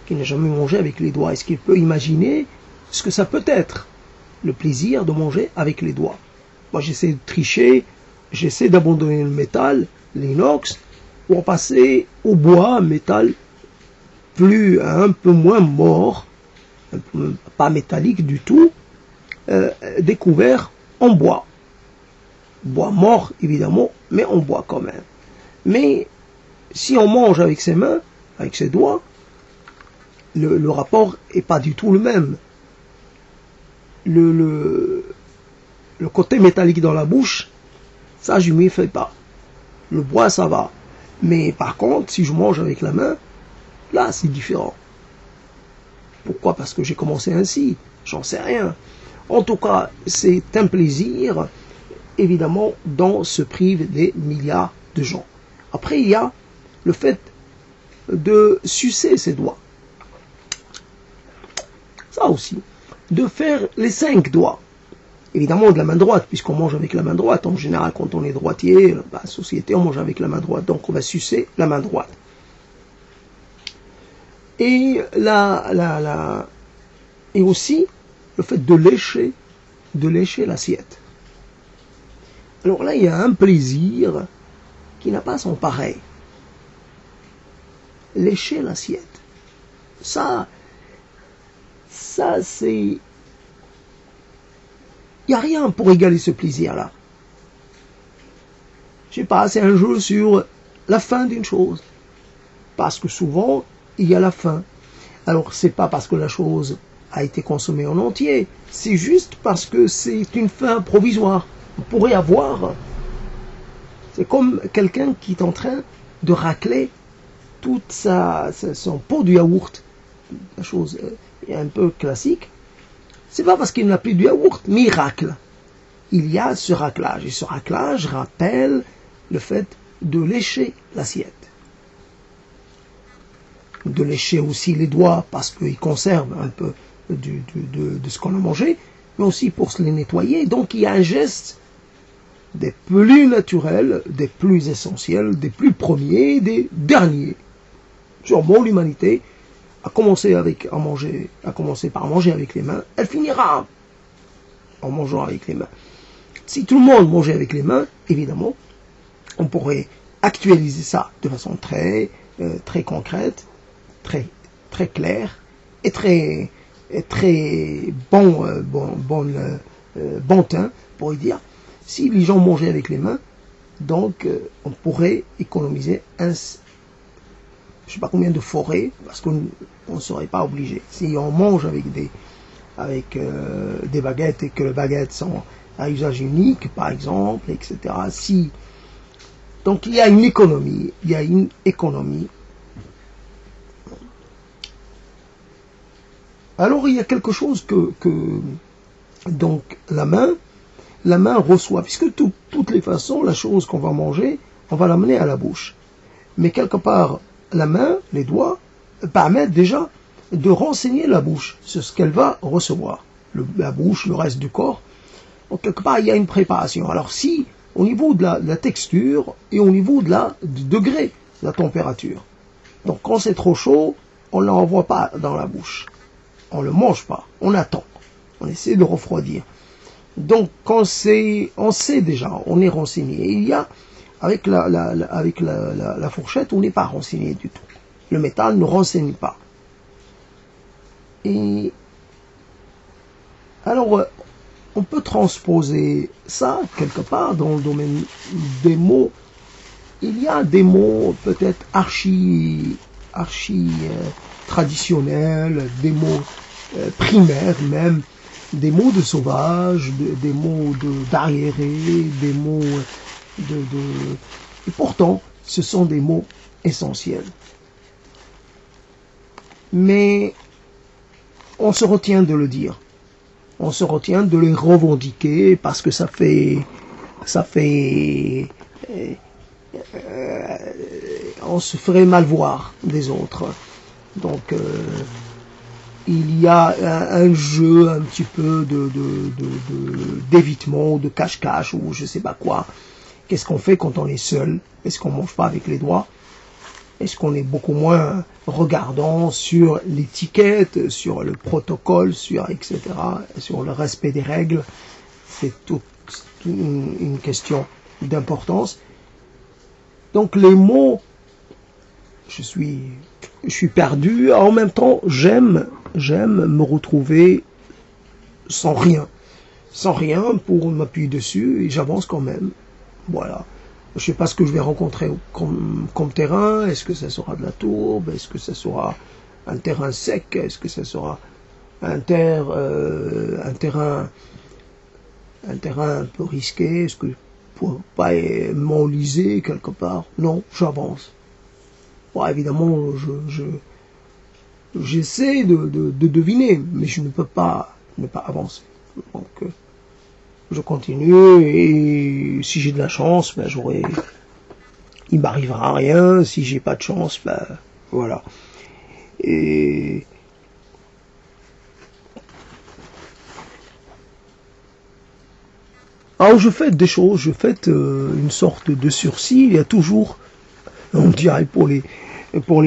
est-ce qu'il peut imaginer ce que ça peut être, le plaisir de manger avec les doigts? Moi, j'essaie de tricher, j'essaie d'abandonner le métal, l'inox, pour passer au bois, métal un peu moins mort, pas métallique du tout, découvert en bois. Bois mort, évidemment, mais en bois quand même. Mais si on mange avec ses mains, avec ses doigts, le rapport est pas du tout le même. le côté métallique dans la bouche, ça je m'y fais pas. Le bois ça va. Mais par contre, si je mange avec la main, là c'est différent. Pourquoi? Parce que j'ai commencé ainsi. J'en sais rien. En tout cas, c'est un plaisir, évidemment, dont se privent des milliards de gens. Après, il y a le fait de sucer ses doigts. Ça aussi. De faire les 5 doigts. Évidemment de la main droite, puisqu'on mange avec la main droite. En général, quand on est droitier, la société, on mange avec la main droite. Donc, on va sucer la main droite. Et et aussi le fait de lécher l'assiette. Alors là, il y a un plaisir qui n'a pas son pareil. Lécher l'assiette. Ça c'est... Il n'y a rien pour égaler ce plaisir-là. Je sais pas, c'est un jeu sur la fin d'une chose. Parce que souvent, il y a la fin. Alors, c'est pas parce que la chose a été consommée en entier, c'est juste parce que c'est une fin provisoire. On pourrait avoir... C'est comme quelqu'un qui est en train de racler toute son pot de yaourt. La chose est un peu classique. C'est pas parce qu'il n'a plus de yaourt, mais il racle. Il y a ce raclage. Et ce raclage rappelle le fait de lécher l'assiette. De lécher aussi les doigts parce qu'ils conservent un peu de ce qu'on a mangé, mais aussi pour se les nettoyer. Donc il y a un geste des plus naturels, des plus essentiels, des plus premiers, des derniers. Sûrement l'humanité a commencé par manger avec les mains, elle finira en mangeant avec les mains. Si tout le monde mangeait avec les mains, évidemment, on pourrait actualiser ça de façon très concrète, très claire et très bon teint, pour y dire. Si les gens mangeaient avec les mains, donc on pourrait économiser je ne sais pas combien de forêts, parce qu'on ne serait pas obligé. Si on mange avec des baguettes et que les baguettes sont à usage unique, par exemple, etc. Donc il y a une économie. Alors il y a quelque chose que donc la main reçoit, puisque toutes les façons, la chose qu'on va manger, on va l'amener à la bouche. Mais quelque part, la main, les doigts, permettent déjà de renseigner la bouche sur ce qu'elle va recevoir. La bouche, le reste du corps. Donc quelque part, il y a une préparation. Alors si, au niveau de la texture et au niveau du degré, de la température. Donc quand c'est trop chaud, on ne l'envoie pas dans la bouche. On ne le mange pas, on attend. On essaie de refroidir. Donc, on sait déjà, on est renseigné. Et il y a, avec la fourchette, on n'est pas renseigné du tout. Le métal ne renseigne pas. Et alors, on peut transposer ça quelque part dans le domaine des mots. Il y a des mots peut-être archi traditionnels, des mots primaires même, des mots de sauvage, des mots d'arriéré, des mots Et pourtant, ce sont des mots essentiels. Mais on se retient de le dire. On se retient de les revendiquer parce que ça fait on se ferait mal voir des autres. Donc il y a un jeu un petit peu d'évitement, de cache-cache ou je sais pas quoi. Qu'est-ce qu'on fait quand on est seul? Est-ce qu'on mange pas avec les doigts? Est-ce qu'on est beaucoup moins regardant sur l'étiquette, sur le protocole, etc., sur le respect des règles? C'est toute une question d'importance. Donc les mots, je suis perdu. En même temps, j'aime me retrouver sans rien pour m'appuyer dessus et j'avance quand même. Voilà. Je ne sais pas ce que je vais rencontrer comme terrain. Est-ce que ça sera de la tourbe? Est-ce que ça sera un terrain sec? Est-ce que ça sera un terrain un peu risqué, est-ce que je pourrais pas m'enliser quelque part? Non, j'avance. Bon, évidemment, j'essaie de deviner, mais je ne peux pas ne pas avancer. Donc, je continue, et si j'ai de la chance, ben il m'arrivera rien. Si j'ai pas de chance, ben voilà. Et alors je fais des choses, je fais une sorte de sursis. Il y a toujours, on dirait pour les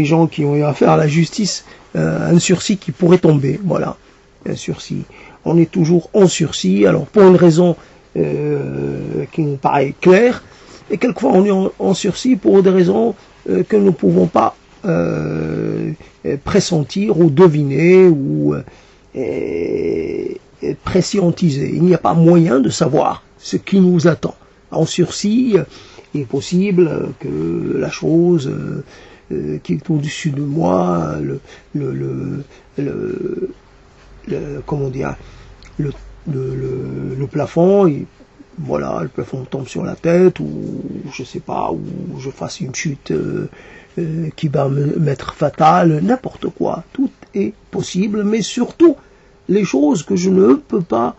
gens qui ont eu affaire à la justice, un sursis qui pourrait tomber. Voilà, un sursis. On est toujours en sursis. Alors pour une raison qui nous paraît claire, et quelquefois on est en sursis pour des raisons que nous ne pouvons pas pressentir ou deviner ou presscientiser. Il n'y a pas moyen de savoir ce qui nous attend. En sursis, il est possible que la chose qui est au-dessus de moi, comment dire, le plafond, voilà, le plafond tombe sur la tête, ou je sais pas, ou je fasse une chute qui va me mettre fatale, n'importe quoi. Tout est possible, mais surtout les choses que je ne peux pas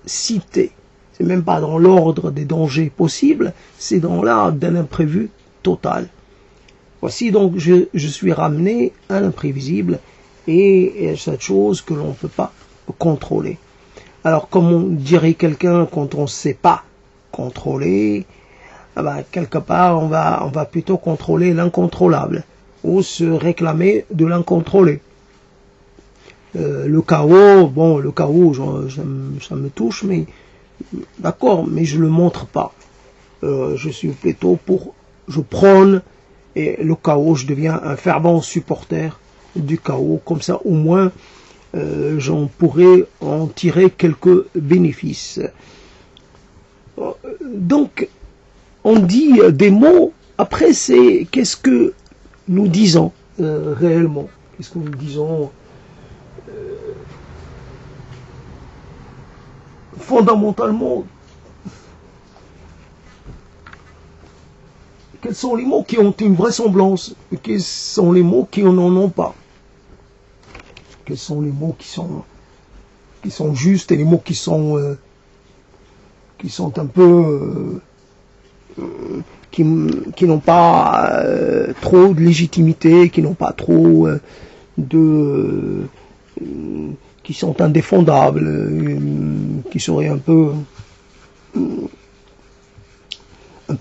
citer. C'est même pas dans l'ordre des dangers possibles, c'est dans l'ordre d'un imprévu total. Voici donc, je suis ramené à l'imprévisible et cette chose que l'on ne peut pas contrôler. Alors, comme on dirait quelqu'un quand on ne sait pas contrôler, quelque part on va plutôt contrôler l'incontrôlable ou se réclamer de l'incontrôlé. Le chaos, ça me touche, mais d'accord, mais je le montre pas. Je suis plutôt je prône et le chaos, je deviens un fervent supporter du chaos, comme ça au moins j'en pourrais en tirer quelques bénéfices. Donc, on dit des mots, après c'est qu'est-ce que nous disons réellement, qu'est-ce que nous disons fondamentalement. Quels sont les mots qui ont une vraisemblance et quels sont les mots qui n'en ont pas? Quels sont les mots qui sont justes et les mots qui sont un peu qui n'ont pas trop de légitimité, qui n'ont pas trop qui sont indéfendables, qui seraient un peu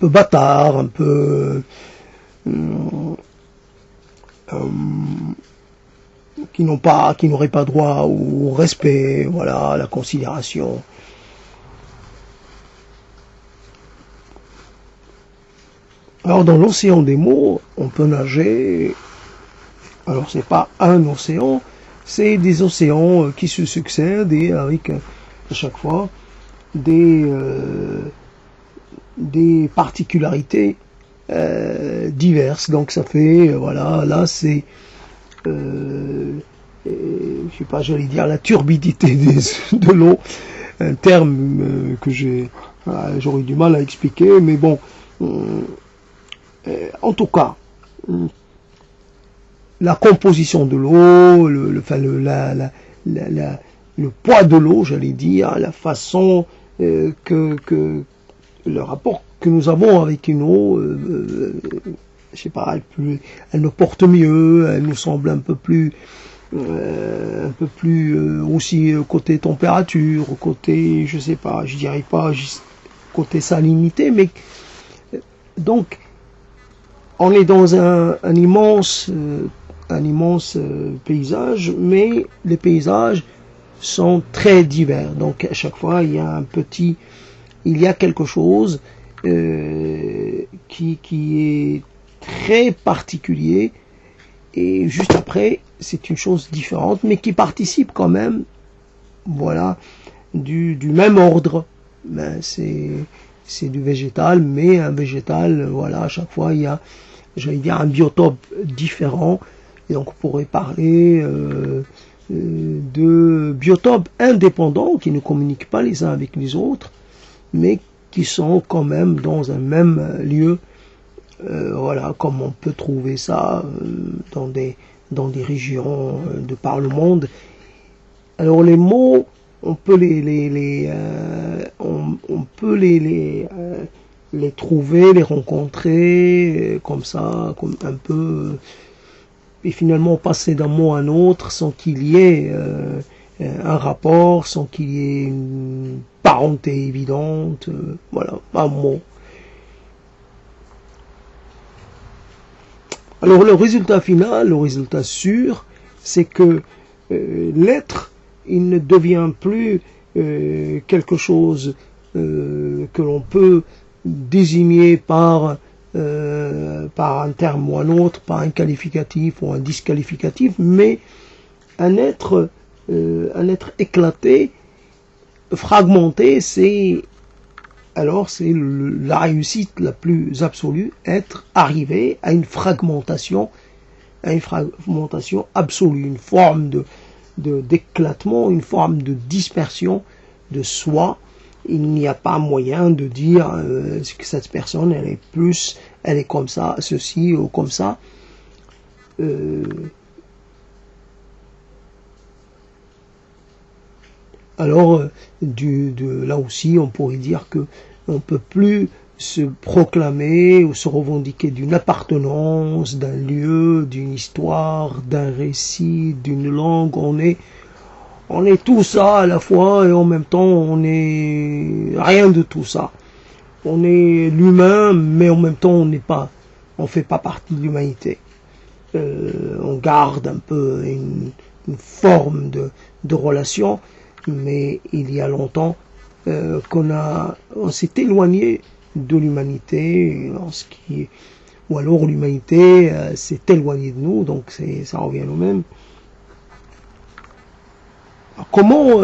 bâtards, un peu qui n'auraient pas droit au respect, voilà, à la considération. Alors dans l'océan des mots, on peut nager. Alors c'est pas un océan, c'est des océans qui se succèdent et avec à chaque fois des particularités diverses. Donc ça fait, voilà, là c'est, je sais pas, j'allais dire la turbidité de l'eau, un terme que j'aurais du mal à expliquer, mais bon, en tout cas, la composition de l'eau, le poids de l'eau, j'allais dire, la façon que le rapport que nous avons avec une eau, je sais pas, elle nous porte mieux, elle nous semble un peu plus aussi côté température, côté, je sais pas, je dirais pas côté salinité, mais donc on est dans un immense paysage, mais les paysages sont très divers. Donc à chaque fois il y a quelque chose qui est très particulier, et juste après c'est une chose différente, mais qui participe quand même, voilà, du même ordre. Ben, c'est du végétal, mais un végétal, voilà, à chaque fois il y a, j'allais dire, un biotope différent Et donc on pourrait parler de biotopes indépendants qui ne communiquent pas les uns avec les autres, mais qui sont quand même dans un même lieu. Voilà, comme on peut trouver ça dans des régions de par le monde. Alors les mots, on peut les trouver, les rencontrer comme ça, comme un peu, et finalement passer d'un mot à un autre sans qu'il y ait un rapport, sans qu'il y ait une parenté évidente, voilà, un mot. Alors le résultat final, le résultat sûr, c'est que l'être, il ne devient plus quelque chose que l'on peut désigner par un terme ou un autre, par un qualificatif ou un disqualificatif, mais un être éclaté, fragmenté, c'est la réussite la plus absolue, être arrivé à une fragmentation absolue, une forme d'éclatement, une forme de dispersion de soi. Il n'y a pas moyen de dire que cette personne, elle est comme ça, ceci ou comme ça. Alors, là aussi, on pourrait dire que on ne peut plus se proclamer ou se revendiquer d'une appartenance, d'un lieu, d'une histoire, d'un récit, d'une langue. On est tout ça à la fois et en même temps on est rien de tout ça. On est l'humain, mais en même temps on fait pas partie de l'humanité. On garde un peu une forme de relation, mais il y a longtemps on s'est éloigné de l'humanité, ou alors l'humanité s'est éloignée de nous, donc ça revient au même. Comment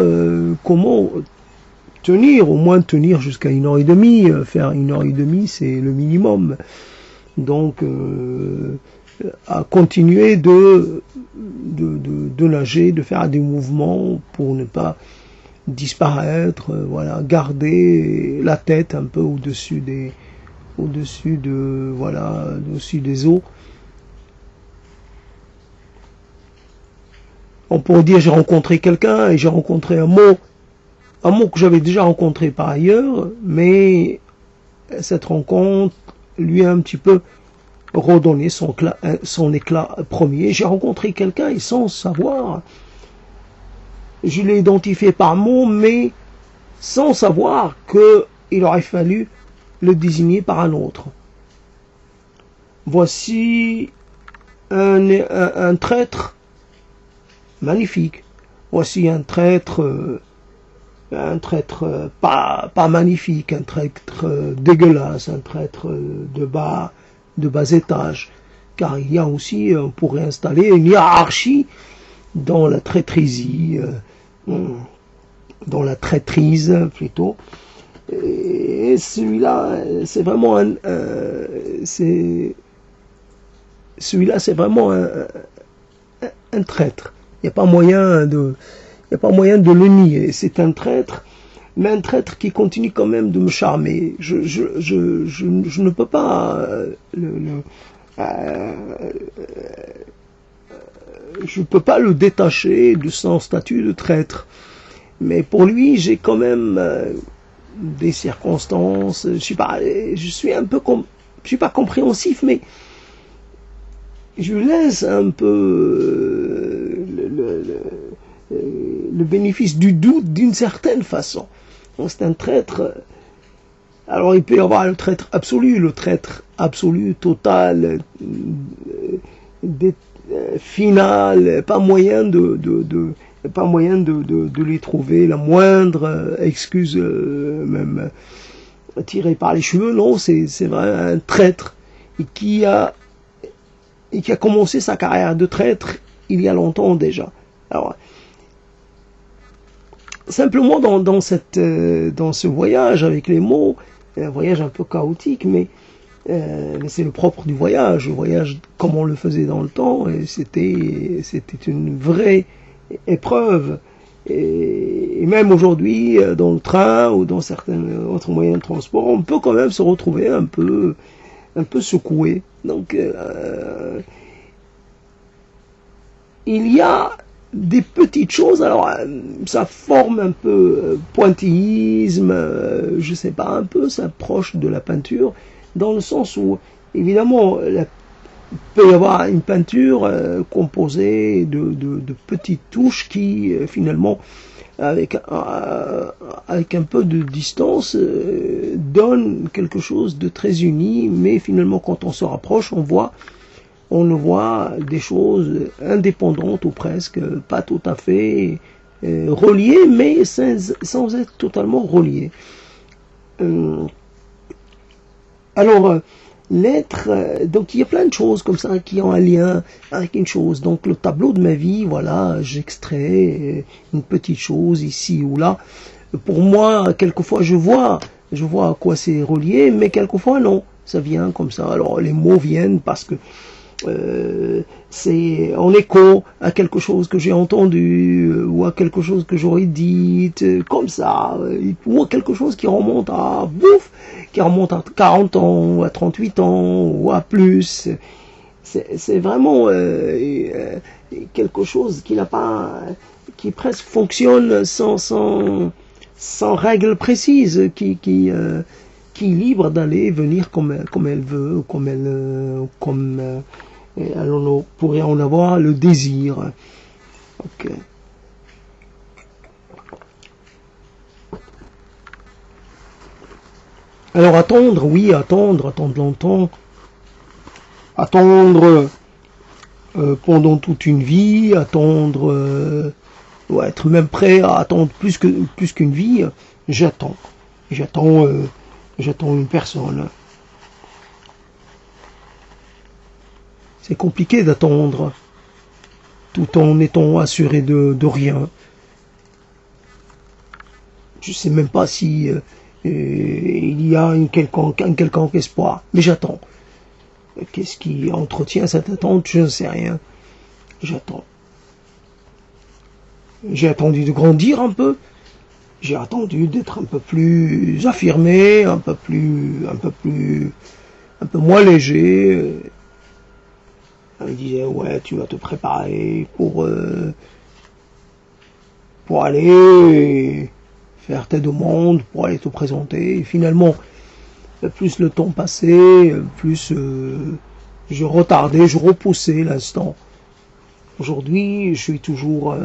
tenir, au moins tenir jusqu'à 1h30, faire 1h30 c'est le minimum, donc à continuer de nager, de faire des mouvements pour ne pas disparaître, voilà, garder la tête un peu au-dessus des eaux. On pourrait dire j'ai rencontré quelqu'un et j'ai rencontré un mot que j'avais déjà rencontré par ailleurs, mais cette rencontre lui a un petit peu redonné son éclat premier. J'ai rencontré quelqu'un et sans savoir, je l'ai identifié par mot, mais sans savoir qu'il aurait fallu le désigner par un autre. Voici un traître magnifique. Voici un traître pas magnifique, un traître dégueulasse, un traître de bas étage. Car il y a aussi, on pourrait installer une hiérarchie dans la traîtrisie, dans la traîtrise plutôt. Et celui-là, c'est vraiment un traître. Il n'y a pas moyen de le nier. C'est un traître, mais un traître qui continue quand même de me charmer. Je ne peux pas je peux pas le détacher de son statut de traître. Mais pour lui, j'ai quand même des circonstances. Je suis pas compréhensif, mais je laisse un peu le bénéfice du doute d'une certaine façon. Donc c'est un traître. Alors il peut y avoir le traître absolu, total, final, pas moyen de lui trouver la moindre excuse, même tirée par les cheveux. Non, c'est vrai, un traître qui a commencé sa carrière de traître il y a longtemps déjà. Alors, simplement dans ce voyage avec les mots, un voyage un peu chaotique, mais Mais c'est le propre du voyage. Le voyage, comme on le faisait dans le temps, c'était une vraie épreuve. Et même aujourd'hui, dans le train ou dans certains autres moyens de transport, on peut quand même se retrouver un peu secoué. Donc, il y a des petites choses, alors ça forme un peu pointillisme, je sais pas, un peu, ça approche de la peinture, dans le sens où, évidemment, il peut y avoir une peinture composée de petites touches qui, finalement, avec un peu de distance, donne quelque chose de très uni, mais finalement, quand on se rapproche, on voit des choses indépendantes ou presque, pas tout à fait reliées, mais sans être totalement reliées. Alors, l'être, donc il y a plein de choses comme ça qui ont un lien avec une chose. Donc le tableau de ma vie, voilà, j'extrais une petite chose ici ou là. Pour moi, quelquefois je vois à quoi c'est relié, mais quelquefois non, ça vient comme ça. Alors les mots viennent parce que c'est en écho à quelque chose que j'ai entendu ou à quelque chose que j'aurais dit comme ça, ou à quelque chose qui remonte à 40 ans ou à 38 ans ou à plus. C'est vraiment quelque chose qui presque fonctionne sans règle précise, qui est libre d'aller et venir comme elle veut, comme on pourrait en avoir le désir. Ok. Alors attendre, oui, attendre longtemps, attendre pendant toute une vie, attendre, être même prêt à attendre plus qu'une vie. J'attends une personne. C'est compliqué d'attendre tout en étant assuré de rien. Je sais même pas si il y a un quelconque espoir, mais j'attends. Qu'est-ce qui entretient cette attente? Je ne sais rien. J'attends. J'ai attendu de grandir un peu. J'ai attendu d'être un peu plus affirmé, un peu moins léger. Il disait, ouais, tu vas te préparer pour aller faire tes demandes, pour aller te présenter. Et finalement, plus le temps passait, plus je retardais, je repoussais l'instant. Aujourd'hui, je suis toujours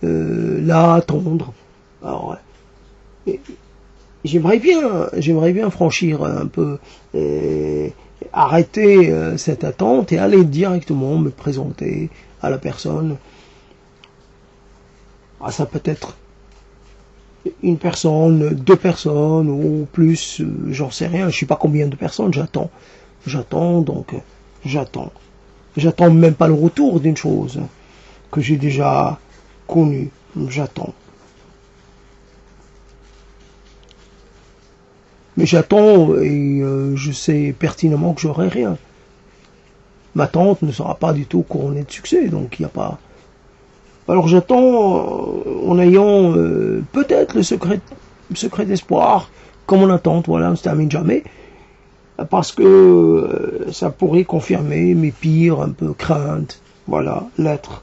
là à attendre. Alors, j'aimerais bien franchir un peu, arrêter cette attente et aller directement me présenter à la personne. Ah, ça peut être une personne, 2 personnes ou plus, j'en sais rien, je sais pas combien de personnes, j'attends, j'attends même pas le retour d'une chose que j'ai déjà connue, j'attends. Mais j'attends et je sais pertinemment que j'aurai rien. Ma tante ne sera pas du tout couronnée de succès, donc il n'y a pas. Alors j'attends en ayant peut-être le secret d'espoir, comme mon attente, voilà, on se termine jamais, parce que ça pourrait confirmer mes pires un peu craintes, voilà, l'être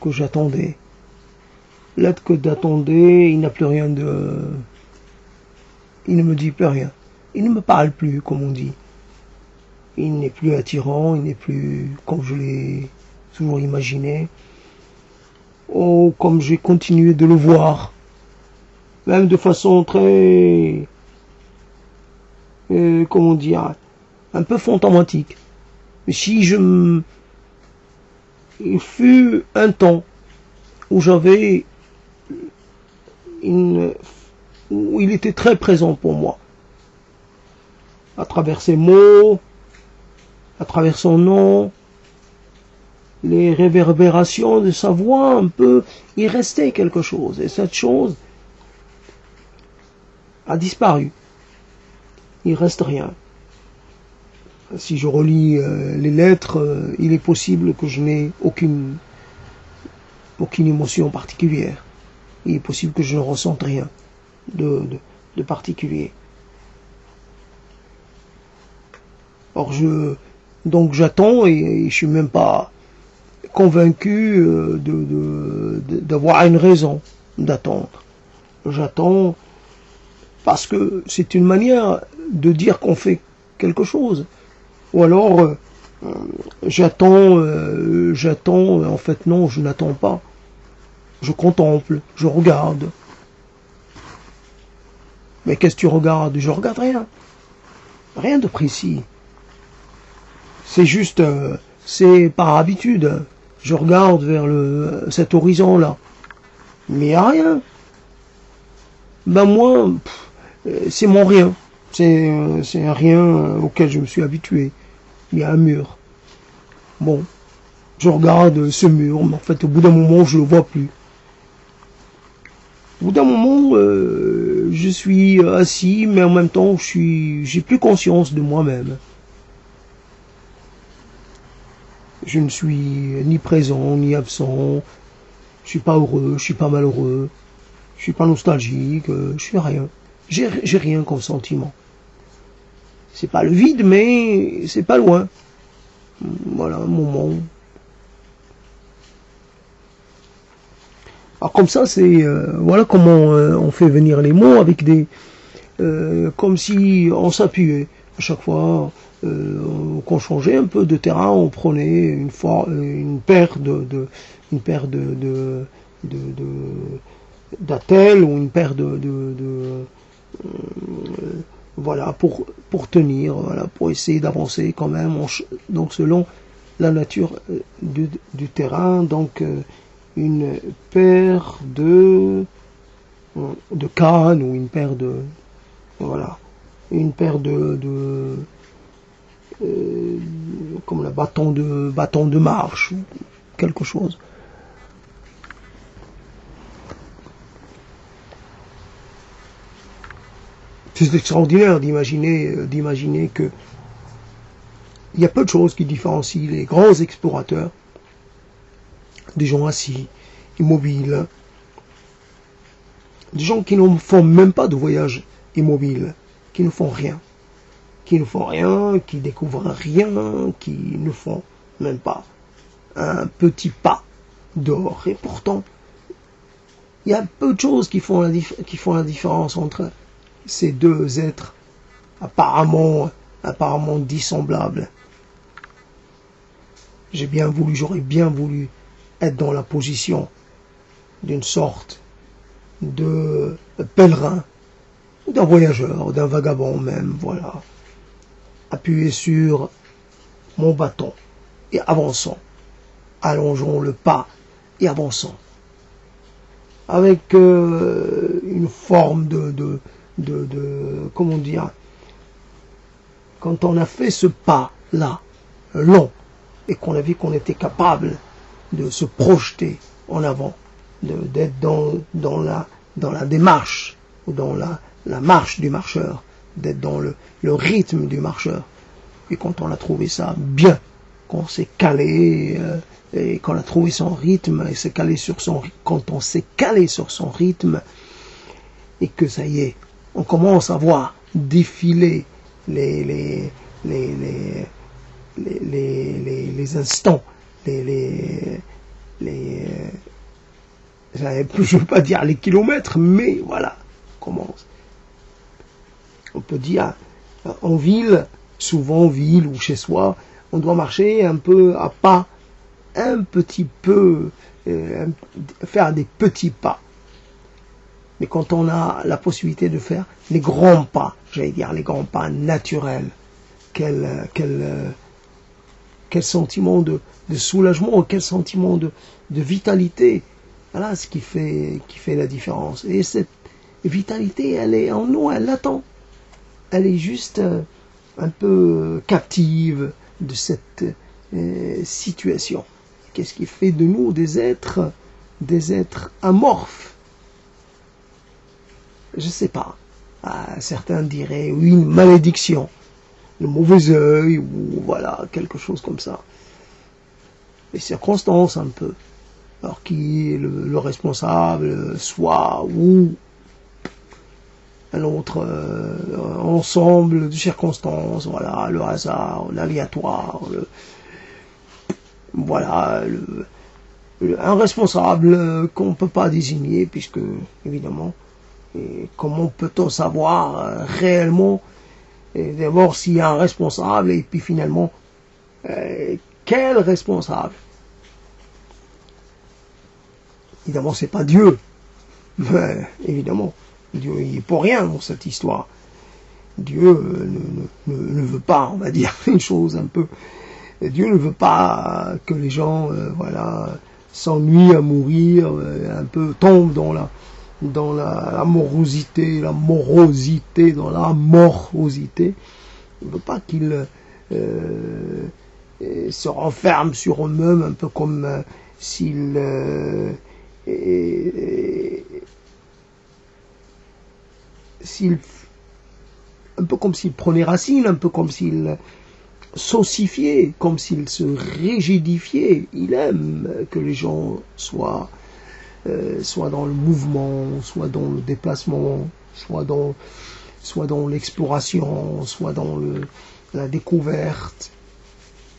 que j'attendais. L'être que j'attendais, il n'a plus rien de. Il ne me dit plus rien. Il ne me parle plus, comme on dit. Il n'est plus attirant, il n'est plus comme je l'ai toujours imaginé. Oh, comme j'ai continué de le voir. Même de façon très... comment dire, un peu fantomatique. Mais si il fut un temps où j'avais où il était très présent pour moi. À travers ses mots, à travers son nom, les réverbérations de sa voix, un peu, il restait quelque chose. Et cette chose a disparu. Il reste rien. si je relis les lettres, il est possible que je n'ai aucune émotion particulière. Il est possible que je ne ressente rien de particulier. Or donc j'attends et je suis même pas convaincu d'avoir une raison d'attendre. J'attends parce que c'est une manière de dire qu'on fait quelque chose. Ou alors j'attends, en fait non, je n'attends pas. Je contemple, je regarde. Mais qu'est-ce que tu regardes? Je regarde rien. Rien de précis. C'est juste, c'est par habitude. Je regarde vers cet horizon-là. Mais il n'y a rien. Ben moi, c'est mon rien. C'est un rien auquel je me suis habitué. Il y a un mur. Bon, je regarde ce mur, mais en fait, au bout d'un moment, je ne le vois plus. Au bout d'un moment, je suis assis, mais en même temps, j'ai plus conscience de moi-même. Je ne suis ni présent, ni absent. Je suis pas heureux, je suis pas malheureux. Je suis pas nostalgique, je suis rien. J'ai rien comme sentiment. C'est pas le vide, mais c'est pas loin. Voilà, un moment. Alors comme ça, c'est voilà comment on fait venir les mots avec des comme si on s'appuyait à chaque fois qu'on changeait un peu de terrain, on prenait une paire d'attelles ou une paire voilà pour tenir, voilà pour essayer d'avancer quand même. Donc selon la nature du terrain, donc une paire de cannes ou une paire de voilà une paire comme le bâton de marche ou quelque chose. C'est extraordinaire d'imaginer que il y a peu de choses qui différencient les grands explorateurs des gens assis, immobiles, des gens qui ne font même pas de voyage immobile, qui ne font rien, qui découvrent rien, qui ne font même pas un petit pas dehors. Et pourtant, il y a peu de choses qui font la différence entre ces deux êtres apparemment dissemblables. J'aurais bien voulu être dans la position d'une sorte de pèlerin, ou d'un voyageur, d'un vagabond même, voilà. Appuyé sur mon bâton et avançons. Allongeons le pas et avançons. Avec une forme de comment dire, quand on a fait ce pas-là, long, et qu'on a vu qu'on était capable de se projeter en avant, d'être dans la démarche, ou dans la marche du marcheur, d'être dans le rythme du marcheur. Et quand on a trouvé ça bien, qu'on s'est calé, et qu'on a trouvé son rythme, et quand on s'est calé sur son rythme, et que ça y est, on commence à voir défiler les instants, je ne veux pas dire les kilomètres, mais voilà, on commence. On peut dire, en ville, souvent en ville ou chez soi, on doit marcher un peu à pas, un petit peu, faire des petits pas. Mais quand on a la possibilité de faire les grands pas, j'allais dire les grands pas naturels, quel sentiment de soulagement, quel sentiment de vitalité. Voilà ce qui fait la différence. Et cette vitalité, elle est en nous, elle l'attend. Elle est juste un peu captive de cette situation. Qu'est-ce qui fait de nous des êtres amorphes? Je sais pas. Certains diraient oui, une malédiction. le mauvais œil, ou voilà, quelque chose comme ça. Les circonstances un peu. Alors qui est le responsable, soit ou un autre ensemble de circonstances, voilà, le hasard, l'aléatoire, voilà, un responsable qu'on ne peut pas désigner, puisque, évidemment, et comment peut-on savoir réellement, d'abord s'il y a un responsable, et puis finalement, quel responsable? Évidemment, c'est pas Dieu, mais évidemment, Dieu il est pour rien dans cette histoire. Dieu ne veut pas, on va dire une chose un peu. Dieu ne veut pas que les gens, voilà, s'ennuient à mourir, un peu tombent dans la morosité, dans la morosité. Il ne veut pas qu'ils se renferment sur eux-mêmes, un peu comme s'ils un peu comme s'ils prenaient racine, un peu comme s'ils s'ossifiaient, comme s'ils se rigidifiaient. Il aime que les gens soient dans le mouvement, soit dans le déplacement, soit dans l'exploration, soit dans la découverte.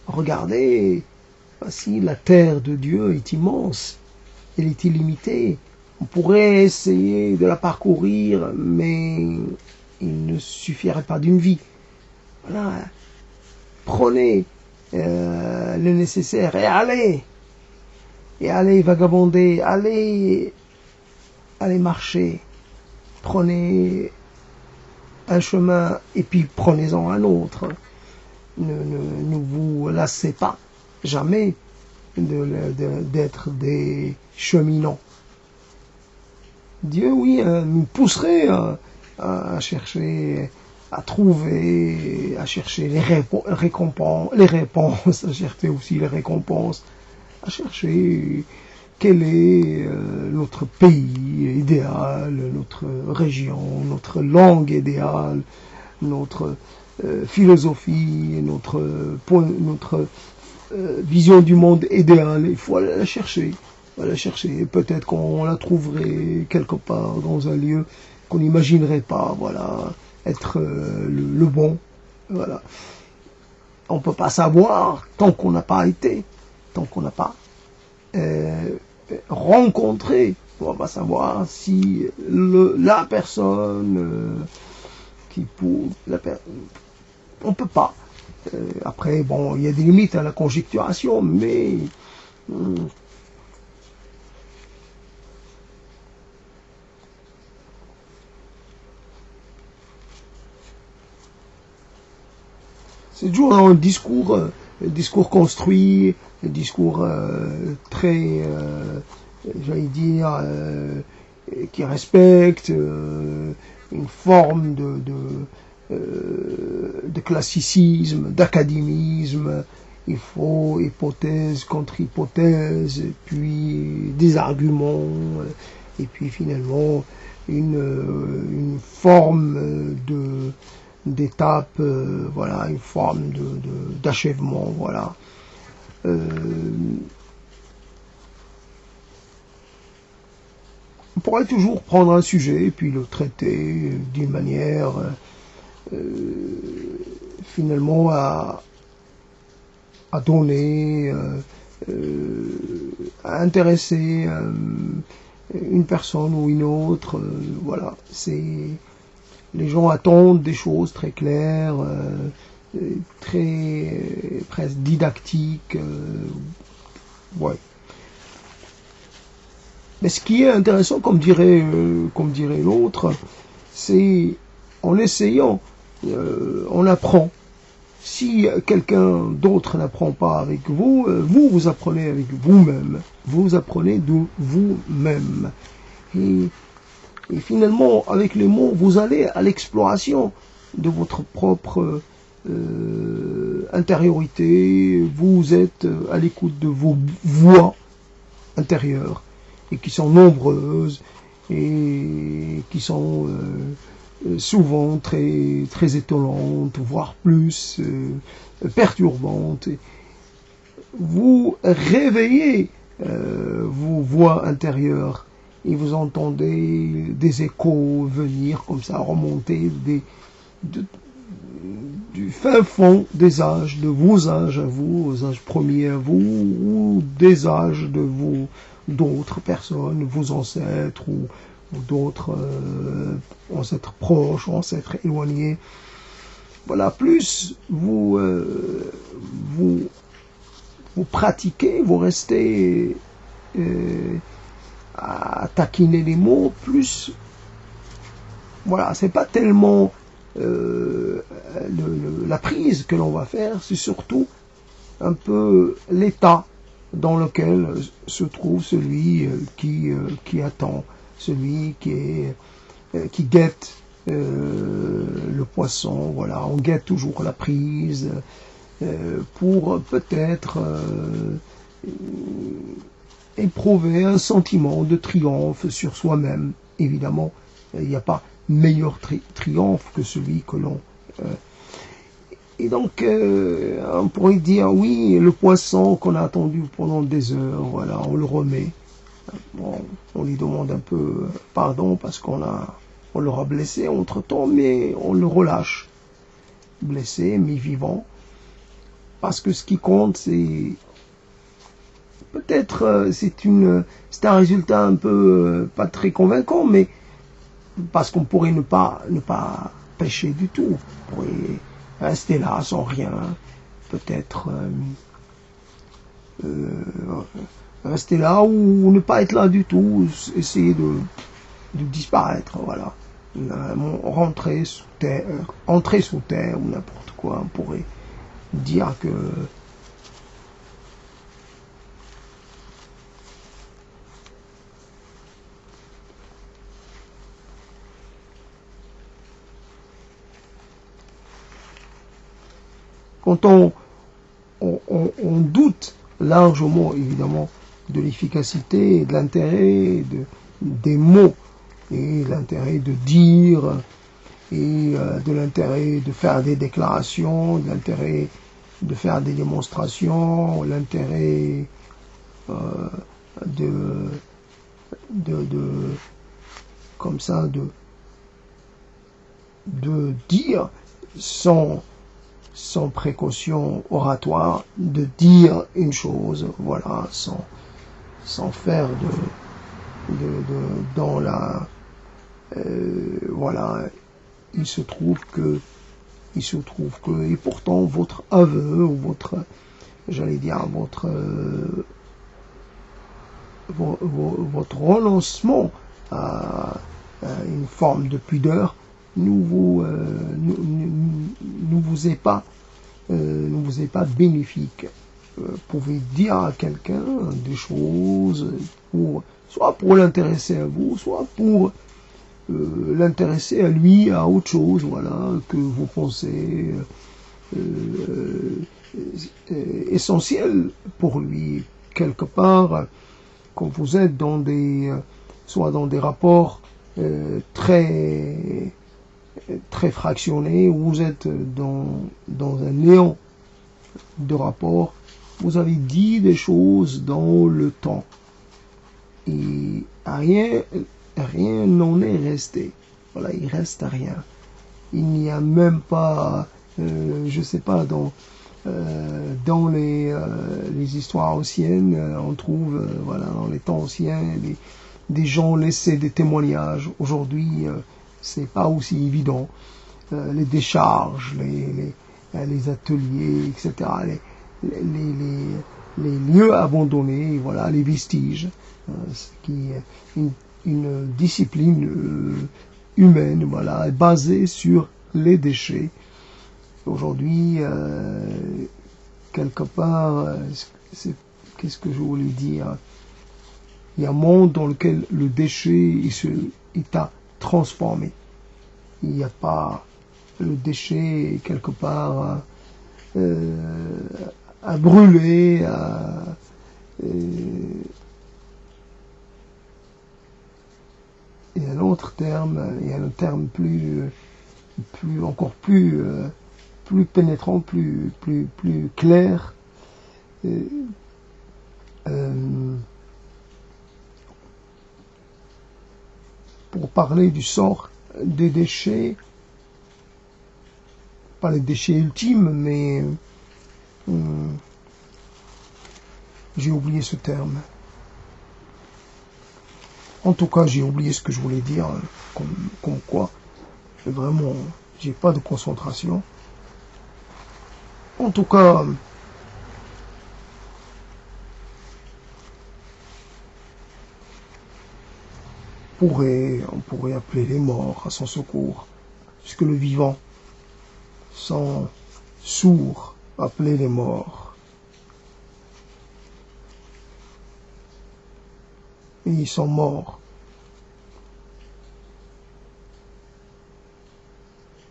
Regardez, voici, la terre de Dieu est immense, elle est illimitée. On pourrait essayer de la parcourir, mais il ne suffirait pas d'une vie. Voilà. Prenez le nécessaire et allez vagabonder, allez marcher. Prenez un chemin et puis prenez-en un autre. Ne vous lassez pas jamais d'être des cheminants. Dieu, oui, nous pousserait à chercher, à trouver, à chercher les récompenses, à chercher aussi les récompenses, à chercher quel est notre pays idéal, notre région, notre langue idéale, notre philosophie, notre vision du monde idéal. Il faut aller la chercher. Peut-être qu'on la trouverait quelque part dans un lieu qu'on n'imaginerait pas, voilà, être le bon, voilà. On peut pas savoir tant qu'on n'a pas été, tant qu'on n'a pas rencontré. On va pas savoir si la personne on peut pas. Après, bon, il y a des limites à la conjecturation, mais c'est toujours un discours construit, un discours très, j'allais dire, qui respecte une forme de classicisme, d'académisme. Il faut hypothèse contre hypothèse, puis des arguments, et puis finalement une forme d'étape, voilà, une forme d'achèvement, voilà. On pourrait toujours prendre un sujet et puis le traiter d'une manière finalement à donner, à intéresser une personne ou une autre, voilà. Les gens attendent des choses très claires, très presque didactiques, ouais. Mais ce qui est intéressant, comme dirait l'autre, c'est en essayant, on apprend. Si quelqu'un d'autre n'apprend pas avec vous, vous apprenez avec vous-même. Vous apprenez de vous-même. Et finalement, avec les mots, vous allez à l'exploration de votre propre intériorité. Vous êtes à l'écoute de vos voix intérieures, et qui sont nombreuses, et qui sont souvent très étonnantes, voire plus perturbantes. Vous réveillez vos voix intérieures et vous entendez des échos venir comme ça, remonter du fin fond des âges, de vos âges à vous, aux âges premiers à vous, ou des âges de vous, d'autres personnes, vos ancêtres, ou d'autres ancêtres proches, ancêtres éloignés. Voilà, plus vous pratiquez, vous restez à taquiner les mots, plus voilà, c'est pas tellement la prise que l'on va faire, c'est surtout un peu l'état dans lequel se trouve celui qui attend, celui qui guette le poisson. Voilà, on guette toujours la prise pour peut-être éprouver un sentiment de triomphe sur soi-même. Évidemment, il n'y a pas meilleur triomphe que celui que l'on... Et donc, on pourrait dire, oui, le poisson qu'on a attendu pendant des heures, voilà, on le remet. Bon, on lui demande un peu pardon parce on l'aura blessé entre-temps, mais on le relâche. Blessé, mais vivant. Parce que ce qui compte, c'est... Peut-être c'est un résultat un peu pas très convaincant, mais parce qu'on pourrait ne pas pêcher du tout. On pourrait rester là sans rien. Peut-être rester là ou ne pas être là du tout. Essayer de disparaître. Voilà. Rentrer sous terre, entrer sous terre ou n'importe quoi. On pourrait dire que quand on doute largement, évidemment, de l'efficacité et de l'intérêt des mots, et l'intérêt de dire, et de l'intérêt de faire des déclarations, de l'intérêt de faire des démonstrations, l'intérêt comme ça, de dire sans précaution oratoire, de dire une chose, voilà, sans faire dans la voilà, il se trouve que et pourtant votre aveu ou votre renoncement à une forme de pudeur ne vous est pas bénéfique. Vous pouvez dire à quelqu'un des choses soit pour l'intéresser à vous, soit pour l'intéresser à lui, à autre chose, voilà, que vous pensez essentiel pour lui. Quelque part, quand vous êtes soit dans des rapports très fractionnés, ou vous êtes dans un néant de rapports, vous avez dit des choses dans le temps et rien n'en est resté. Voilà, il reste rien. Il n'y a même pas, je sais pas, dans les histoires anciennes, on trouve, voilà, dans les temps anciens, des gens laissaient des témoignages. Aujourd'hui, c'est pas aussi évident. Les décharges, les ateliers, etc. Les lieux abandonnés, voilà, les vestiges, qui est une discipline humaine, voilà, basée sur les déchets. Aujourd'hui, quelque part, qu'est-ce que je voulais dire? Il y a un monde dans lequel le déchet est à transformer. Il n'y a pas le déchet quelque part à brûler, Et un autre terme, et un terme encore plus pénétrant, plus clair, pour parler du sort des déchets, pas les déchets ultimes, mais j'ai oublié ce terme. En tout cas, j'ai oublié ce que je voulais dire, comme quoi, vraiment, j'ai pas de concentration. En tout cas, on pourrait appeler les morts à son secours, puisque le vivant, sans sourd, appeler les morts. Et ils sont morts.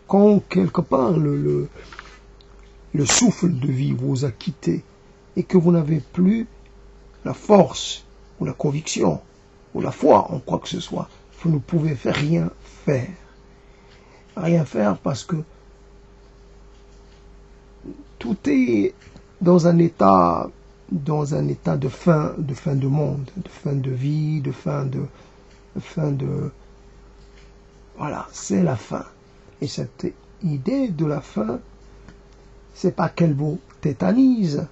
Quand quelque part le souffle de vie vous a quitté et que vous n'avez plus la force ou la conviction ou la foi en quoi que ce soit, vous ne pouvez rien faire. Rien faire parce que tout est dans un état de fin de monde, de fin de vie, de fin de voilà, c'est la fin. Et cette idée de la fin, c'est pas qu'elle vous tétanise.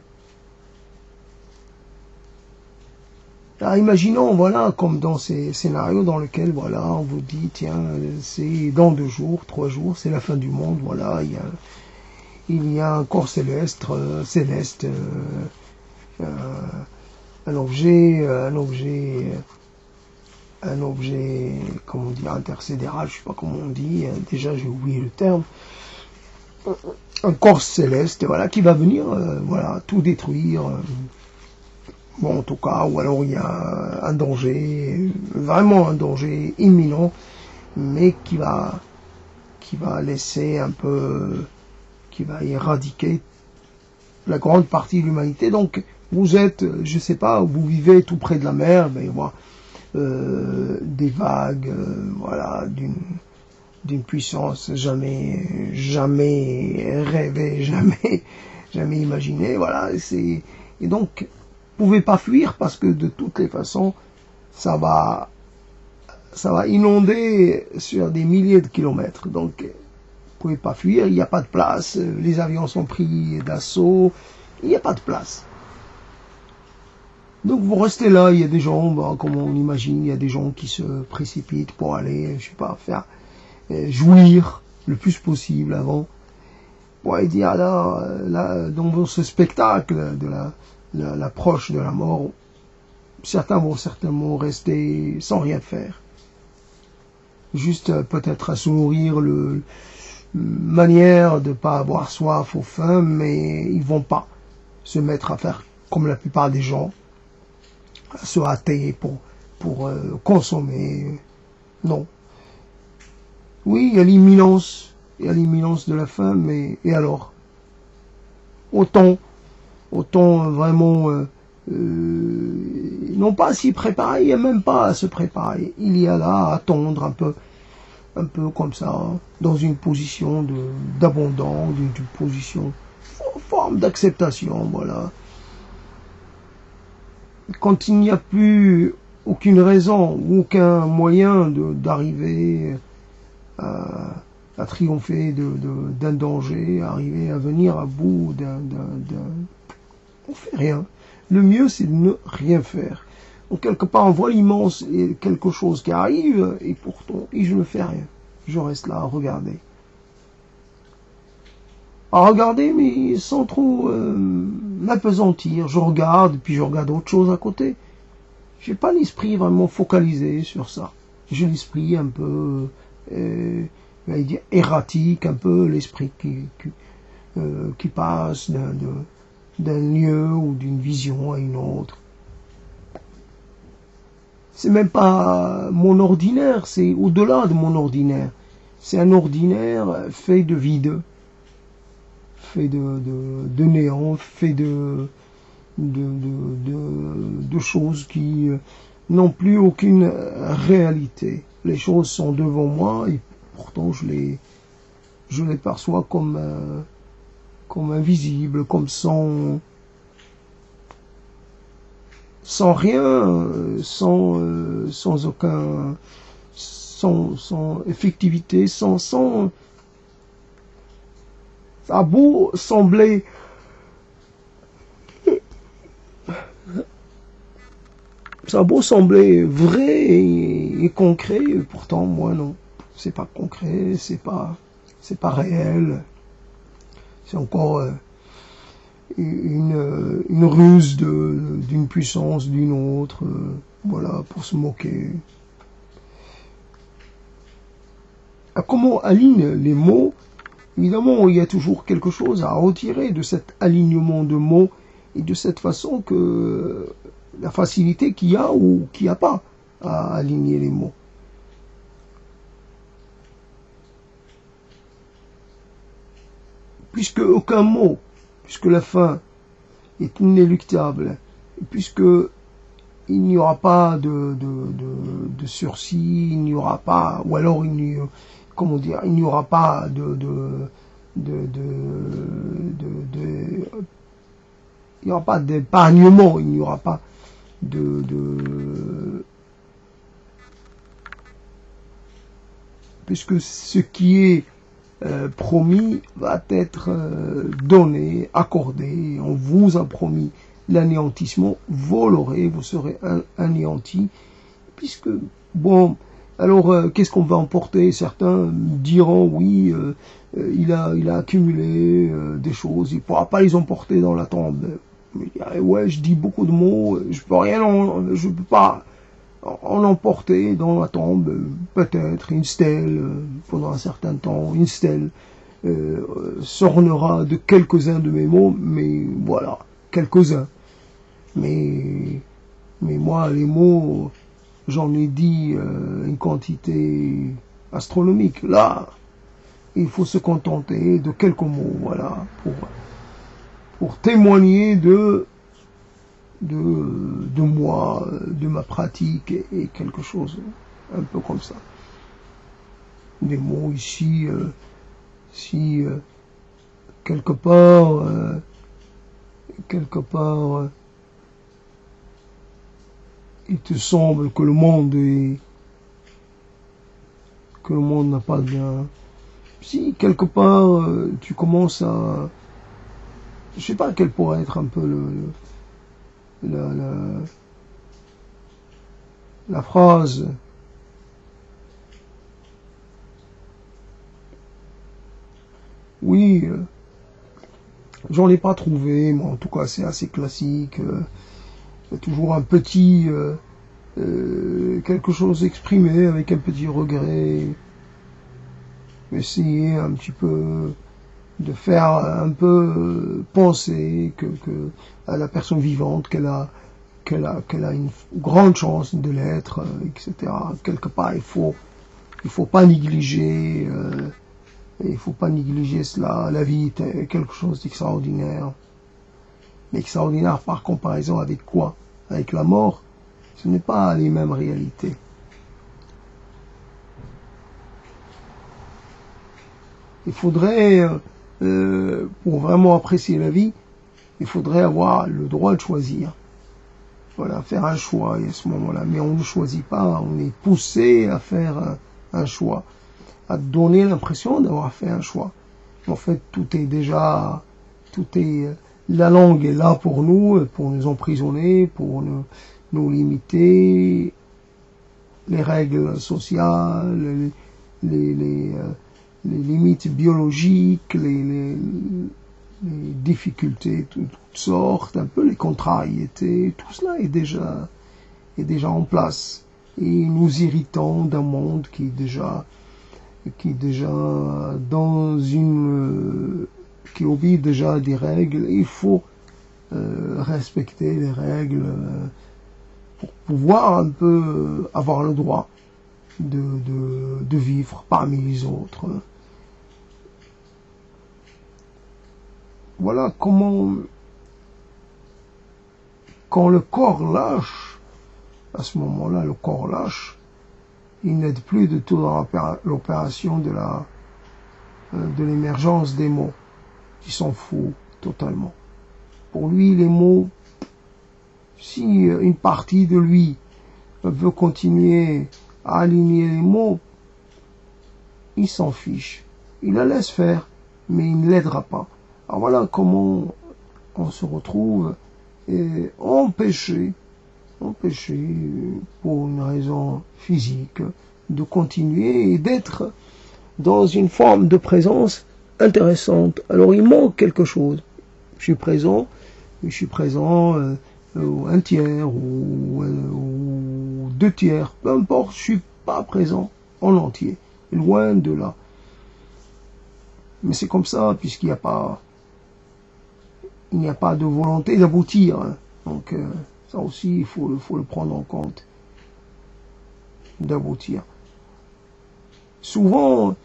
Alors imaginons, voilà, comme dans ces scénarios dans lesquels, voilà, on vous dit, tiens, c'est dans 2 jours, 3 jours, c'est la fin du monde, voilà, il y a un corps céleste, un objet, comment on dit, intersidéral, je sais pas comment on dit, déjà j'ai oublié le terme, un corps céleste, voilà, qui va venir, voilà, tout détruire, bon, en tout cas, ou alors il y a un danger, vraiment un danger imminent, mais qui va laisser un peu, qui va éradiquer la grande partie de l'humanité. Donc, vous êtes, je sais pas, vous vivez tout près de la mer, mais voilà, des vagues, voilà, d'une puissance jamais rêvée, jamais imaginée, voilà, et donc, vous pouvez pas fuir parce que de toutes les façons, ça va inonder sur des milliers de kilomètres. Donc, vous pouvez pas fuir, il n'y a pas de place, les avions sont pris d'assaut, il n'y a pas de place. Donc vous restez là, il y a des gens, bah, comme on imagine, il y a des gens qui se précipitent pour aller, je sais pas, faire jouir le plus possible avant. Pour aller dire là, dans ce spectacle de l'approche de la mort, certains vont certainement rester sans rien faire. Juste peut-être à se nourrir, manière de pas avoir soif ou faim, mais ils vont pas se mettre à faire comme la plupart des gens, à se hâter pour consommer. Non. Oui, il y a l'imminence de la faim, mais et alors? Autant vraiment non pas à s'y préparer, il n'y a même pas à se préparer. Il y a là à attendre un peu comme ça, hein, dans une position d'abondance, d'une position, forme d'acceptation, voilà. Quand il n'y a plus aucune raison, aucun moyen d'arriver à triompher d'un danger, arriver à venir à bout on fait rien. Le mieux, c'est de ne rien faire. Donc, quelque part, on voit l'immense et quelque chose qui arrive, et pourtant, je ne fais rien. Je reste là à regarder. À regarder, mais sans trop m'apesantir. Je regarde, puis je regarde autre chose à côté. J'ai pas l'esprit vraiment focalisé sur ça. J'ai l'esprit un peu, dire, erratique, un peu l'esprit qui passe d'un lieu ou d'une vision à une autre. C'est même pas mon ordinaire, c'est au-delà de mon ordinaire. C'est un ordinaire fait de vide, fait de néant, fait de choses qui n'ont plus aucune réalité. les choses sont devant moi et pourtant je les perçois comme invisibles, comme sans rien, sans aucun, sans effectivité, sans, ça a beau sembler vrai et concret, et pourtant moi non, c'est pas concret, c'est pas réel, c'est encore une ruse d'une puissance d'une autre, voilà, pour se moquer. Comment aligne les mots? Évidemment, il y a toujours quelque chose à retirer de cet alignement de mots et de cette façon que la facilité qu'il y a ou qu'il n'y a pas à aligner les mots. Puisque aucun mot, puisque la fin est inéluctable, puisque il n'y aura pas de sursis, il n'y aura pas, ou alors il n'y aura pas il n'y aura pas d'épargnement, il n'y aura pas puisque ce qui est promis va être donné, accordé, on vous a promis l'anéantissement, vous l'aurez, vous serez anéanti, puisque, bon, alors qu'est-ce qu'on va emporter? Certains diront, oui, il a accumulé des choses, il ne pourra pas les emporter dans la tombe. Ouais, je dis beaucoup de mots, je peux pas en emporter dans la tombe, peut-être une stèle, pendant un certain temps, une stèle s'ornera de quelques-uns de mes mots, mais voilà, quelques-uns. Mais moi, les mots, j'en ai dit une quantité astronomique. Là, il faut se contenter de quelques mots, voilà, pour témoigner de moi, de ma pratique et quelque chose un peu comme ça. Des mots ici, si quelque part, il te semble que le monde n'a pas bien. Si quelque part tu commences à, je sais pas quel pourrait être un peu la phrase. Oui, j'en ai pas trouvé, mais en tout cas c'est assez classique. Il y a toujours un petit quelque chose exprimé avec un petit regret. Essayer un petit peu de faire un peu penser que à la personne vivante qu'elle a une grande chance de l'être, etc. Quelque part, il faut pas négliger cela. La vie est quelque chose d'extraordinaire. Mais extraordinaire par comparaison avec quoi? Avec la mort. Ce n'est pas les mêmes réalités. Il faudrait, pour vraiment apprécier la vie, il faudrait avoir le droit de choisir. Voilà, faire un choix à ce moment-là. Mais on ne choisit pas, on est poussé à faire un choix, à donner l'impression d'avoir fait un choix. En fait, la langue est là pour nous emprisonner, pour nous limiter, les règles sociales, les limites biologiques, les difficultés, toutes sortes, un peu les contrariétés, tout cela est déjà en place. Et nous irritons d'un monde qui est déjà qui obéit déjà à des règles. Il faut respecter les règles pour pouvoir un peu avoir le droit de vivre parmi les autres. Voilà comment, quand le corps lâche, à ce moment-là, le corps lâche, il n'aide plus du tout dans l'opération de l'émergence des mots. Il s'en fout totalement. Pour lui, les mots, si une partie de lui veut continuer à aligner les mots, il s'en fiche. Il la laisse faire, mais il ne l'aidera pas. Alors voilà comment on se retrouve empêché pour une raison physique de continuer et d'être dans une forme de présence intéressante. Alors il manque quelque chose. Je suis présent un tiers ou 2 tiers, peu importe, je suis pas présent en entier, loin de là. Mais c'est comme ça, puisqu'il n'y a pas de volonté d'aboutir. Hein. Donc ça aussi, il faut le prendre en compte, d'aboutir. Souvent,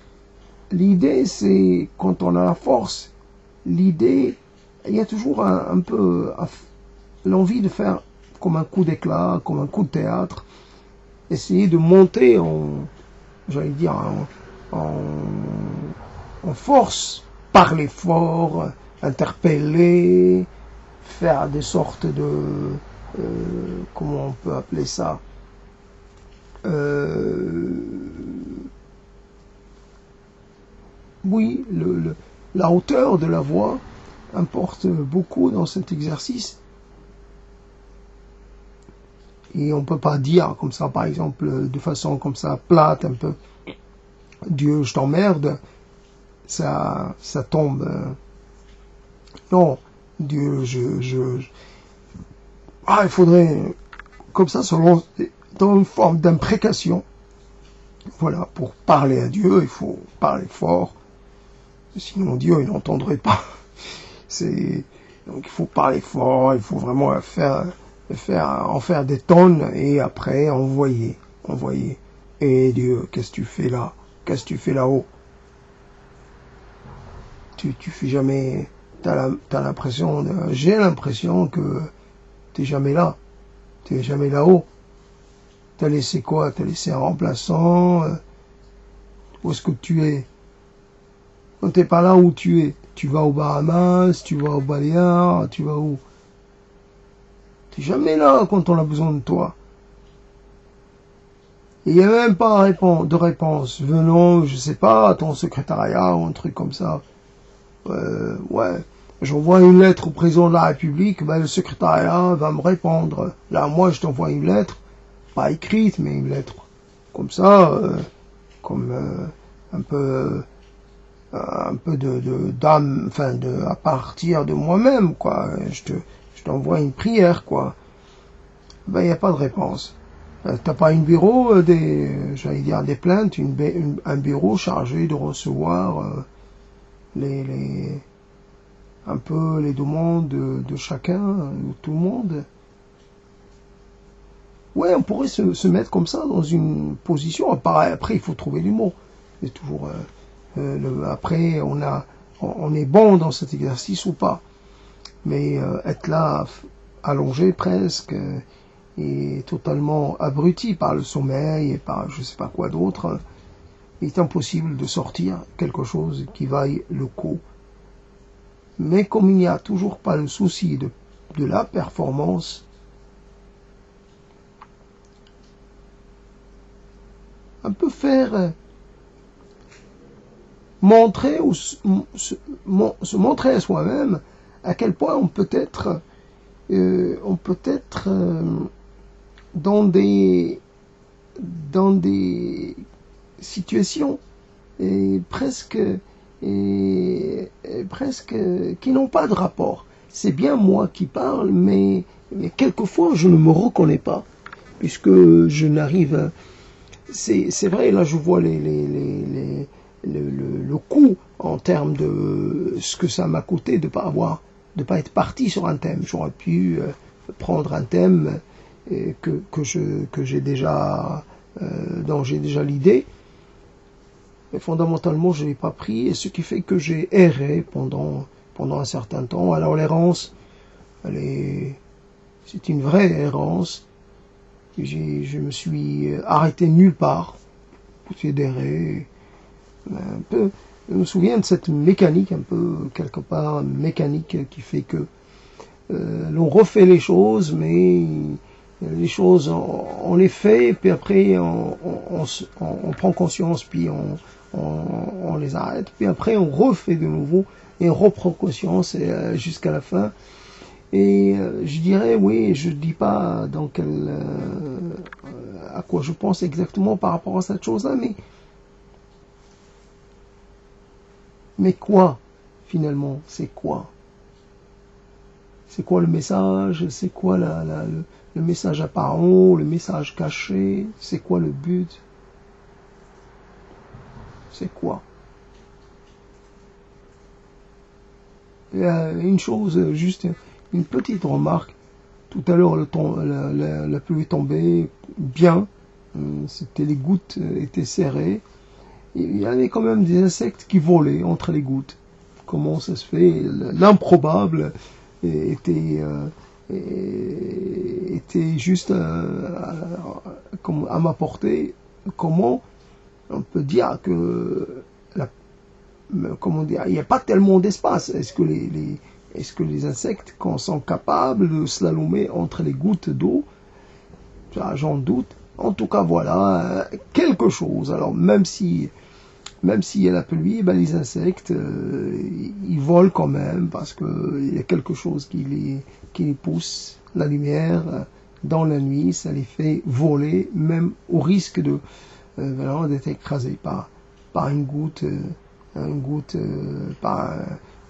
l'idée, c'est quand on a la force, l'idée, il y a toujours un peu l'envie de faire comme un coup d'éclat, comme un coup de théâtre, essayer de monter en force, parler fort, interpeller, faire des sortes de, comment on peut appeler ça, oui, la hauteur de la voix importe beaucoup dans cet exercice. Et on peut pas dire comme ça, par exemple, de façon comme ça, plate, un peu, Dieu, je t'emmerde, ça tombe. Non, Dieu, il faudrait, comme ça, selon, dans une forme d'imprécation. Voilà, pour parler à Dieu, il faut parler fort. Sinon, Dieu, il n'entendrait pas. Donc, il faut parler fort, il faut vraiment en faire des tonnes et après envoyer. Et Dieu, qu'est-ce que tu fais là? Qu'est-ce que tu fais là-haut? Tu fais jamais, j'ai l'impression que t'es jamais là. T'es jamais là-haut. T'as laissé quoi? T'as laissé un remplaçant? Où est-ce que tu es? Quand t'es pas là où tu es, tu vas aux Bahamas, tu vas aux Baléares, tu vas où? T'es jamais là quand on a besoin de toi. Il n'y a même pas de réponse venant, je sais pas, à ton secrétariat ou un truc comme ça. Ouais, j'envoie une lettre au président de la République, le secrétariat va me répondre. Là, moi, je t'envoie une lettre, pas écrite, mais une lettre. Comme ça, un peu d'âme, à partir de moi-même, quoi. Je t'envoie une prière, quoi. Il n'y a pas de réponse. T'as pas un bureau, des plaintes, un bureau chargé de recevoir un peu les demandes de chacun, de tout le monde. Ouais, on pourrait se mettre comme ça dans une position. Après, il faut trouver les mots. C'est toujours après, on est bon dans cet exercice ou pas. Mais être là, allongé presque, et totalement abruti par le sommeil et par je sais pas quoi d'autre, il est impossible de sortir quelque chose qui vaille le coup. Mais comme il n'y a toujours pas le souci de la performance, on peut faire montrer ou se montrer à soi-même à quel point on peut être dans des situations presque qui n'ont pas de rapport. C'est bien moi qui parle, mais quelquefois je ne me reconnais pas, puisque je n'arrive. C'est vrai, là je vois le coût en termes de ce que ça m'a coûté de pas être parti sur un thème. J'aurais pu prendre un thème que j'ai déjà dont j'ai déjà l'idée. Mais fondamentalement, je l'ai pas pris, et ce qui fait que j'ai erré pendant un certain temps. Alors l'errance, c'est une vraie errance. Je me suis arrêté nulle part. considérer un peu. Je me souviens de cette mécanique, un peu quelque part mécanique, qui fait que l'on refait les choses, mais les choses on les fait, puis après on prend conscience, puis on les arrête, puis après on refait de nouveau et on reprend conscience jusqu'à la fin. Et je dirais, oui, je dis pas dans à quoi je pense exactement par rapport à cette chose-là, mais quoi, finalement, c'est quoi? C'est quoi le message? C'est quoi le message apparent, le message caché? C'est quoi le but? C'est quoi? Il y a une chose, juste une petite remarque. Tout à l'heure, la pluie est tombée bien. C'était, les gouttes étaient serrées. Il y avait quand même des insectes qui volaient entre les gouttes. Comment ça se fait? L'improbable était juste à ma portée. Comment on peut dire que comment dire, il n'y a pas tellement d'espace. Est-ce que les insectes, quand sont capables de slalomer entre les gouttes d'eau? J'en doute. En tout cas, voilà, quelque chose. Alors, même s'il y a la pluie, ben, les insectes, ils volent quand même, parce qu'il y a quelque chose qui les pousse. La lumière, dans la nuit, ça les fait voler, même au risque vraiment d'être écrasés par une goutte, par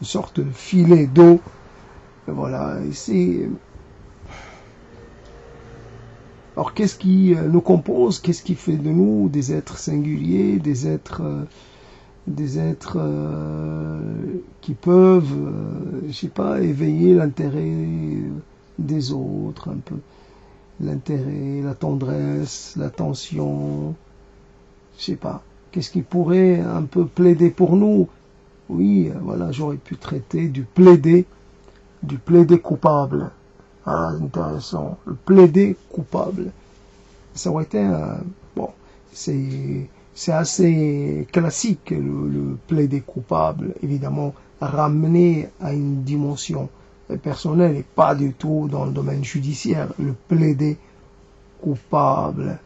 une sorte de filet d'eau. Voilà, et c'est... Alors, qu'est-ce qui nous compose? Qu'est-ce qui fait de nous des êtres singuliers, des êtres qui peuvent, je sais pas, éveiller l'intérêt des autres, un peu l'intérêt, la tendresse, l'attention, je sais pas. Qu'est-ce qui pourrait un peu plaider pour nous? Oui, voilà, j'aurais pu traiter du plaider coupable. Ah, intéressant. Le plaider coupable. Ça aurait été bon, c'est assez classique, le plaider coupable, évidemment, ramené à une dimension personnelle et pas du tout dans le domaine judiciaire. Le plaider coupable.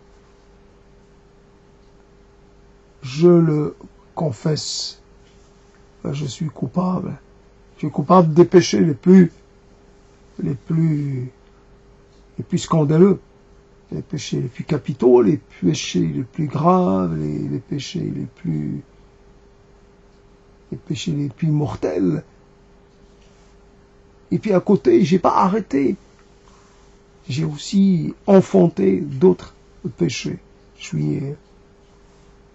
Je le confesse. Je suis coupable. Je suis coupable des péchés les plus scandaleux, les péchés les plus capitaux, les péchés les plus graves, les péchés les plus mortels. Et puis à côté, j'ai pas arrêté. J'ai aussi enfanté d'autres péchés. Je suis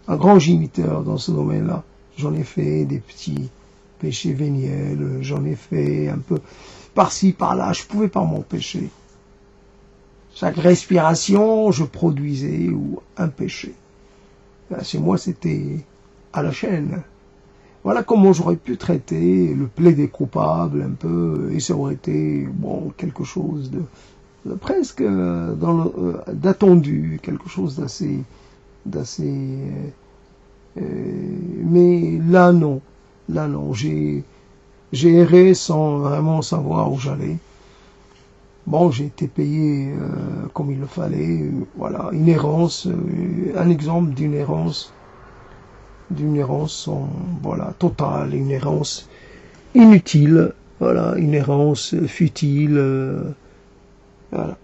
un grand géniteur dans ce domaine-là. J'en ai fait des petits péchés véniels, j'en ai fait un peu par-ci, par-là, je pouvais pas m'empêcher. Chaque respiration, je produisais un péché. Chez moi, c'était à la chaîne. Voilà comment j'aurais pu traiter le plaider coupable un peu, et ça aurait été, bon, quelque chose de presque d'attendu, quelque chose d'assez, mais là non, j'ai erré sans vraiment savoir où j'allais. Bon, j'ai été payé comme il le fallait. Voilà, une errance, un exemple d'une errance, voilà, totale, une errance inutile, voilà, une errance futile, voilà.